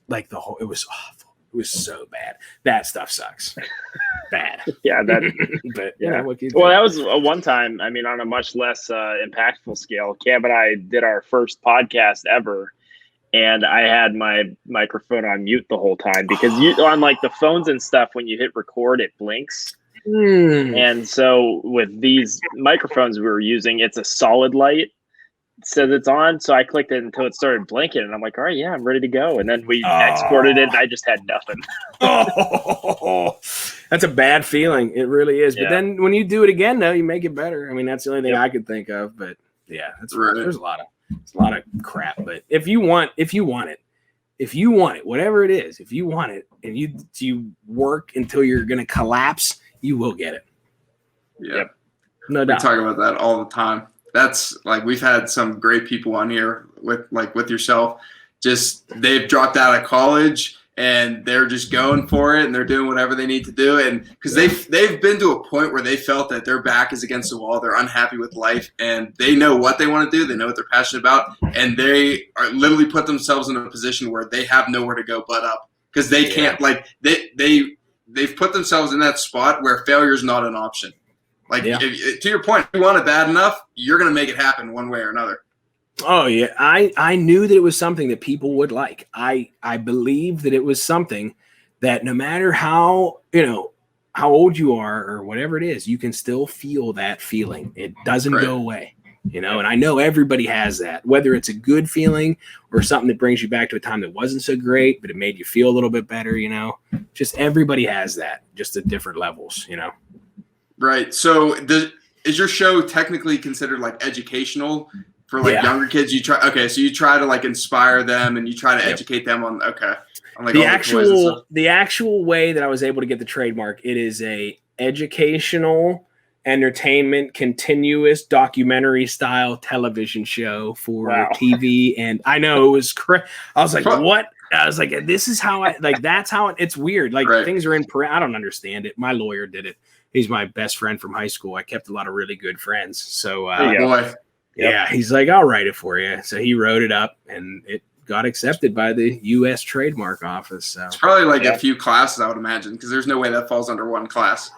like the whole. It was awful. It was so bad. That stuff sucks. Bad. Yeah, that. But yeah. What well, that was a one time. I mean, on a much less impactful scale, Cam and I did our first podcast ever, and I had my microphone on mute the whole time because on like the phones and stuff, when you hit record, it blinks. And so with these microphones we were using, it's a solid light. It says it's on, so I clicked it until it started blinking, and I'm like, all right, yeah, I'm ready to go. And then we exported it, and I just had nothing. That's a bad feeling. It really is. Yeah. But then when you do it again, though, you make it better. I mean, that's the only thing I could think of. But yeah, that's right. There's a lot of crap. But if you want it, whatever it is, if you want it, and you work until you're gonna collapse, you will get it. Yeah. Yep. No doubt. We talk about that all the time. That's like, we've had some great people on here with yourself. Just they've dropped out of college and they're just going for it and they're doing whatever they need to do. And because they've been to a point where they felt that their back is against the wall. They're unhappy with life and they know what they want to do. They know what they're passionate about. And they are literally put themselves in a position where they have nowhere to go but up because they can't they've put themselves in that spot where failure is not an option. Like, to your point, if you want it bad enough, you're going to make it happen one way or another. Oh, yeah. I knew that it was something that people would like. I believe that it was something that no matter how old you are or whatever it is, you can still feel that feeling. It doesn't go away. And I know everybody has that, whether it's a good feeling or something that brings you back to a time that wasn't so great, but it made you feel a little bit better, just everybody has that, just at different levels, Right. So is your show technically considered like educational for like younger kids? So you try to like inspire them and you try to educate them on like the actual way that I was able to get the trademark. It is a educational entertainment, continuous documentary style television show for TV. And I know it was I was like, what? I was like, this is how that's how it's weird. Like things are I don't understand it. My lawyer did it. He's my best friend from high school. I kept a lot of really good friends. So he's like, I'll write it for you. So he wrote it up and it got accepted by the U.S. Trademark Office. So it's probably like a few classes, I would imagine, because there's no way that falls under one class.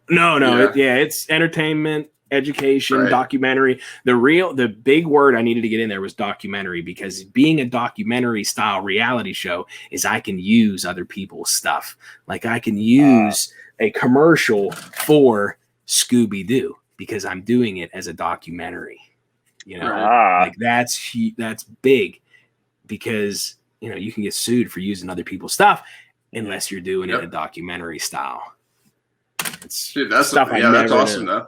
No. It's entertainment, education, documentary. The big word I needed to get in there was documentary, because being a documentary style reality show is I can use other people's stuff. Like I can use a commercial for Scooby-Doo because I'm doing it as a documentary. Like that's big because you can get sued for using other people's stuff unless you're doing it in a documentary style. That's awesome though.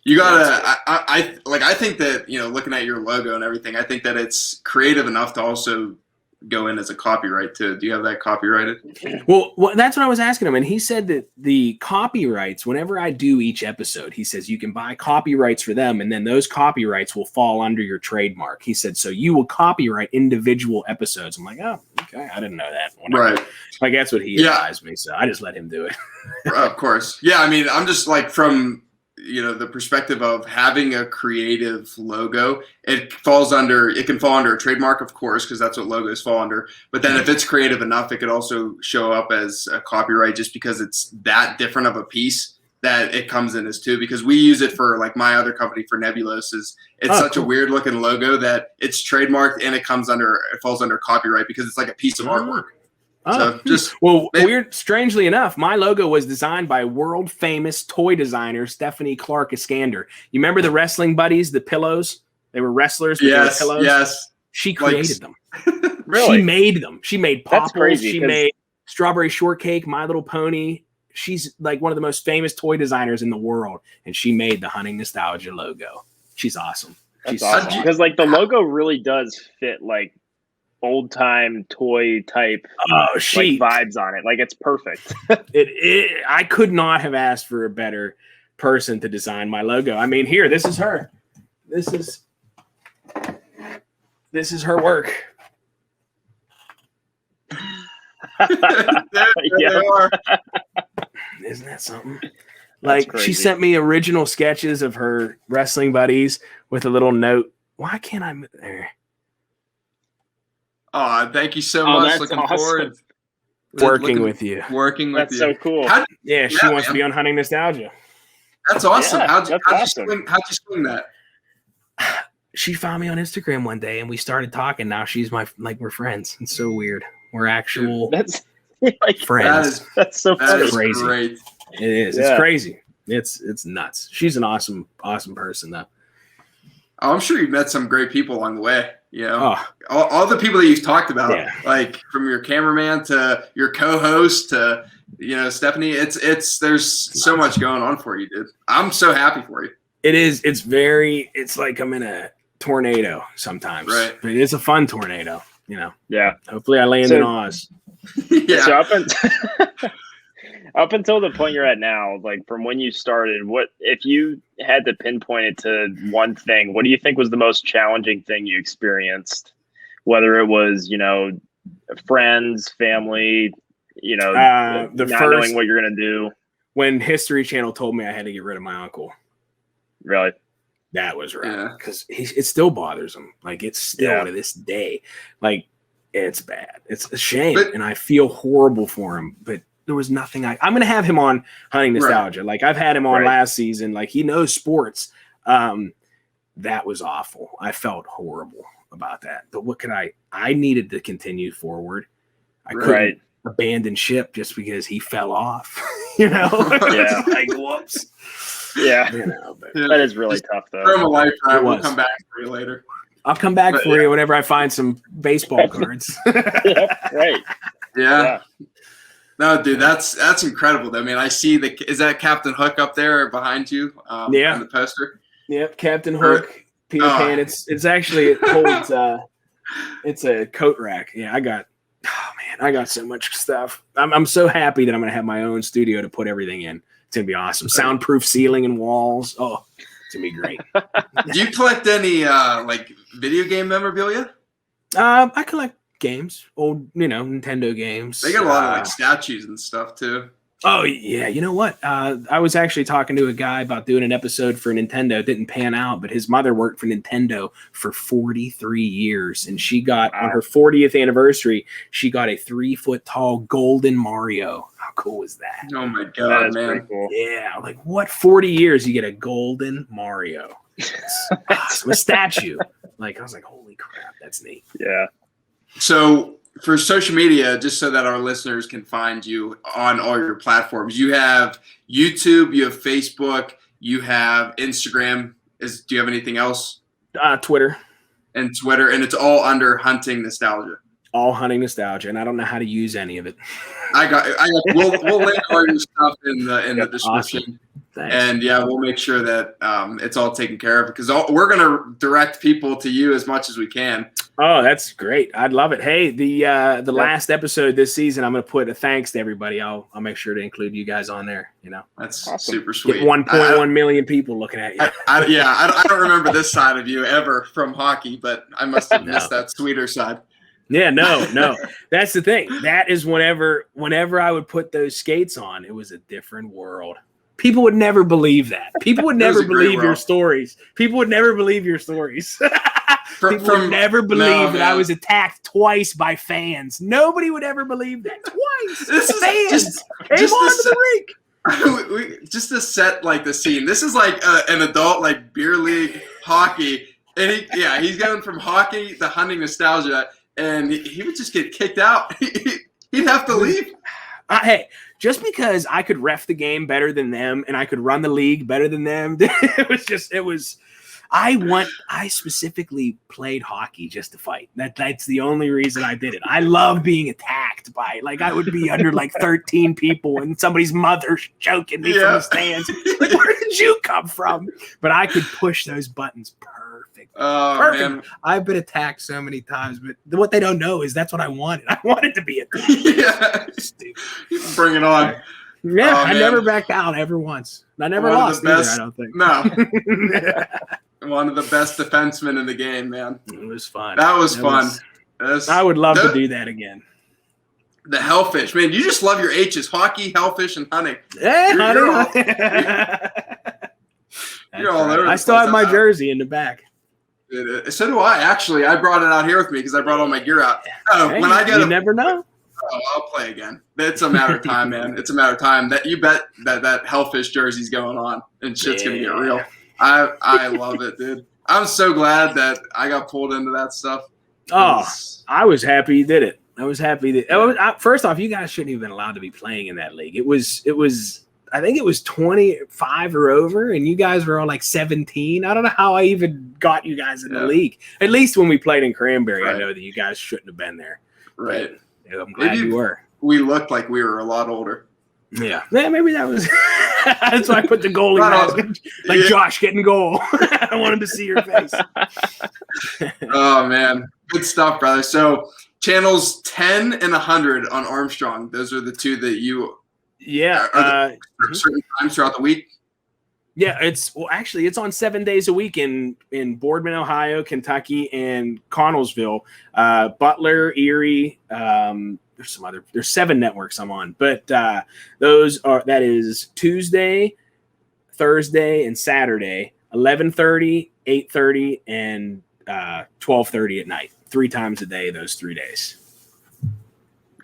You gotta I think that looking at your logo and everything, I think that it's creative enough to also go in as a copyright too. Do you have that copyrighted? Well, that's what I was asking him, and he said that the copyrights, whenever I do each episode, he says you can buy copyrights for them, and then those copyrights will fall under your trademark. He said, so you will copyright individual episodes. I'm like, oh, okay, I didn't know that. Whatever. Right. Like that's what he advised me, so I just let him do it. Of course. Yeah, I mean, I'm just like from the perspective of having a creative logo, it can fall under a trademark, of course, because that's what logos fall under. But then if it's creative enough, it could also show up as a copyright just because it's that different of a piece that it comes in as too. Because we use it for like my other company for Nebulos. It's such a weird looking logo that it's trademarked and it falls under copyright because it's like a piece of artwork. Strangely enough, my logo was designed by world famous toy designer Stephanie Clark Iskander. You remember the wrestling buddies, the pillows? They were wrestlers with their pillows. Yes. She created them. Really? She made them. She made Popples. She made Strawberry Shortcake, My Little Pony. She's like one of the most famous toy designers in the world, and she made the Hunting Nostalgia logo. She's awesome. That's awesome because like the logo really does fit like old time toy type like vibes on it. Like it's perfect. I could not have asked for a better person to design my logo. I mean, here, this is her. This is her work. They are. Isn't that something? Like she sent me original sketches of her wrestling buddies with a little note. Why can't I move there? Oh, thank you so much. Looking forward to working with you. That's so cool. She wants to be on Hunting Nostalgia. That's awesome. Yeah, how'd you swing that? She found me on Instagram one day and we started talking. Now she's we're friends. It's so weird. We're actual friends. That's so funny. Crazy. Great. It is. Yeah. It's crazy. It's nuts. She's an awesome person though. Oh, I'm sure you've met some great people along the way. You know, all the people that you've talked about, like from your cameraman to your co-host to, Stephanie, there's so much going on for you, dude. I'm so happy for you. It is. It's like I'm in a tornado sometimes. Right. But it's a fun tornado, Yeah. Hopefully I land in Oz. Yeah. So up until the point you're at now, like from when you started, what if you had to pinpoint it to one thing, what do you think was the most challenging thing you experienced? Whether it was, friends, family, not knowing what you're gonna do. When History Channel told me I had to get rid of my uncle. Really? That was right. Because it still bothers him. Like it's still to this day. Like it's bad. It's a shame. And I feel horrible for him. But there was nothing I'm going to have him on Hunting Nostalgia. Right. Like I've had him on last season. Like he knows sports. That was awful. I felt horrible about that. But what could I needed to continue forward. I couldn't abandon ship just because he fell off. Like whoops. Yeah. That is really tough though. From a lifetime, we'll come back for you later. I'll come back for you whenever I find some baseball cards. Right. Yeah. No, dude, that's incredible. I mean, I see is that Captain Hook up there behind you? On the poster. Yep, Captain Hook, Peter Pan. It's actually it holds. It's a coat rack. Yeah, I got so much stuff. I'm so happy that I'm gonna have my own studio to put everything in. It's gonna be awesome. Soundproof ceiling and walls. Oh, it's gonna be great. Do you collect any video game memorabilia? I collect games, old, Nintendo games. They got a lot of statues and stuff too. Oh yeah, you know what? I was actually talking to a guy about doing an episode for Nintendo. It didn't pan out, but his mother worked for Nintendo for 43 years, and she got on her 40th anniversary. She got a 3-foot tall golden Mario. How cool is that? Oh my god, man! Pretty cool. Yeah, like what? 40 years, you get a golden Mario. It's awesome. A statue. Like I was like, holy crap, that's neat. Yeah. So for social media, just so that our listeners can find you on all your platforms, you have YouTube, you have Facebook, you have Instagram. Do you have anything else? Twitter. And it's all under Hunting Nostalgia. All Hunting Nostalgia, and I don't know how to use any of it. We'll link all your stuff in the description. Awesome. Thanks. And we'll make sure that it's all taken care of because we're going to direct people to you as much as we can. Oh, that's great. I'd love it. Hey, the last episode this season, I'm going to put a thanks to everybody. I'll make sure to include you guys on there. That's awesome. Super sweet. Get 1.1 million people looking at you. I don't remember this side of you ever from hockey, but I must have missed that sweeter side. Yeah, no. That's the thing. That is whenever I would put those skates on, it was a different world. People would never believe that. People would never believe your stories. People would never believe your stories. People would never believe that I was attacked twice by fans. Nobody would ever believe that. Twice. Fans came onto the rink. Just to set like the scene. This is like an adult like beer league hockey. And he's going from hockey to Hunting Nostalgia. And he would just get kicked out. He'd have to leave. Hey, just because I could ref the game better than them and I could run the league better than them, I specifically played hockey just to fight. That's the only reason I did it. I love being attacked by, I would be under 13 people and somebody's mother's choking me from the stands. Where did you come from? But I could push those buttons perfect. perfect. Oh Perfect. man. I've been attacked so many times, but what they don't know is that's what I wanted. I wanted to be attacked. Yeah. Stupid. Bring it on. Yeah, Oh, I man. never backed out ever once. I never One of lost the either, best- I don't think. No. One of the best defensemen in the game, man. It was fun. That was fun. I would love to do that again. The Hellfish, man. You just love your H's: hockey, Hellfish, and hunting. Hey, You're honey. You're all over. I still have my jersey in the back. So do I. Actually, I brought it out here with me because I brought all my gear out. Hey, When I get you never know. I'll play again. It's a matter of time, man. It's a matter of time. That you bet that Hellfish jersey's going on and shit's gonna get real. I love it, dude. I'm so glad that I got pulled into that stuff. I was happy you did it. I was happy that first off, you guys shouldn't have been allowed to be playing in that league. It was I think it was 25 or over, and you guys were all like 17. I don't know how I even got you guys in the league. At least when we played in Cranberry, I know that you guys shouldn't have been there. Right. But I'm glad you were. We looked like we were a lot older. Yeah, maybe that was. That's why I put the goalie mask, like Josh getting goal. I wanted to see your face. Oh man, good stuff, brother. So channels 10 and 100 on Armstrong. Those are the two that you. Yeah. Certain times throughout the week. Yeah, it's on 7 days a week in Boardman, Ohio, Kentucky, and Connellsville, Butler, Erie. There's 7 networks I'm on, but that is Tuesday, Thursday, and Saturday, 11:30, 8:30, and 12:30 at night. 3 times a day, those 3 days.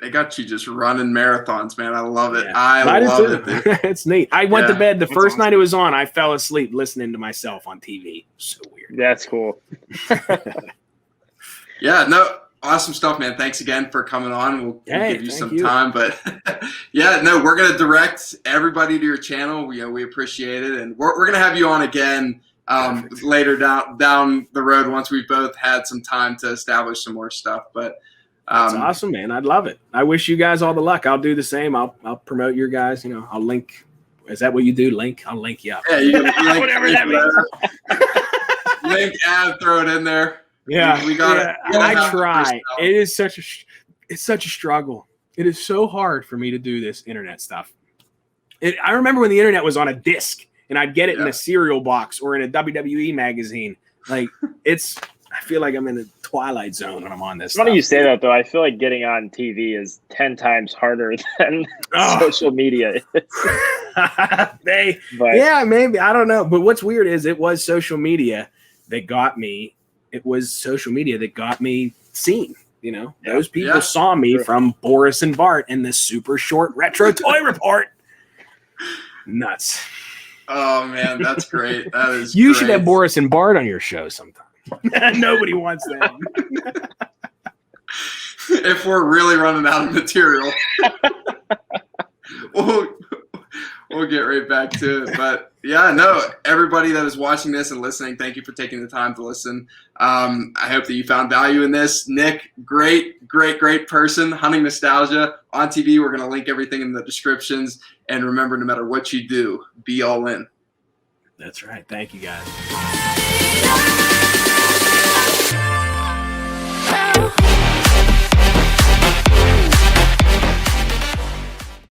They got you just running marathons, man. I love it. Yeah. I love it. Dude. It's neat. I went to bed the first night it was on. I fell asleep listening to myself on TV. So weird. That's cool. Yeah, no, awesome stuff, man. Thanks again for coming on. We'll give you some time, but yeah, no, we're gonna direct everybody to your channel. We appreciate it, and we're gonna have you on again later down the road once we've both had some time to establish some more stuff. But that's awesome, man. I'd love it. I wish you guys all the luck. I'll do the same. I'll promote your guys. I'll link. Is that what you do? Link? I'll link you up. Yeah, you can whatever that means. Link, add, throw it in there. Yeah, we got it. I try. It is such a struggle. It is so hard for me to do this internet stuff. I remember when the internet was on a disc, and I'd get it in a cereal box or in a WWE magazine. Like I feel like I'm in a twilight zone when I'm on this. Funny you say that, though. I feel like getting on TV is 10 times harder than social media is. Yeah, maybe. I don't know. But what's weird is it was social media that got me. It was social media that got me seen. Those people saw me from Boris and Bart and the super short retro toy report. Nuts. Oh man, that's great. That is. You should have Boris and Bart on your show sometime. Nobody wants that. If we're really running out of material, we'll get right back to it. But yeah, no, everybody that is watching this and listening, thank you for taking the time to listen. I hope that you found value in this. Nick, great person. Hunting Nostalgia on TV. We're going to link everything in the descriptions. And remember, no matter what you do, be all in. That's right. Thank you, guys.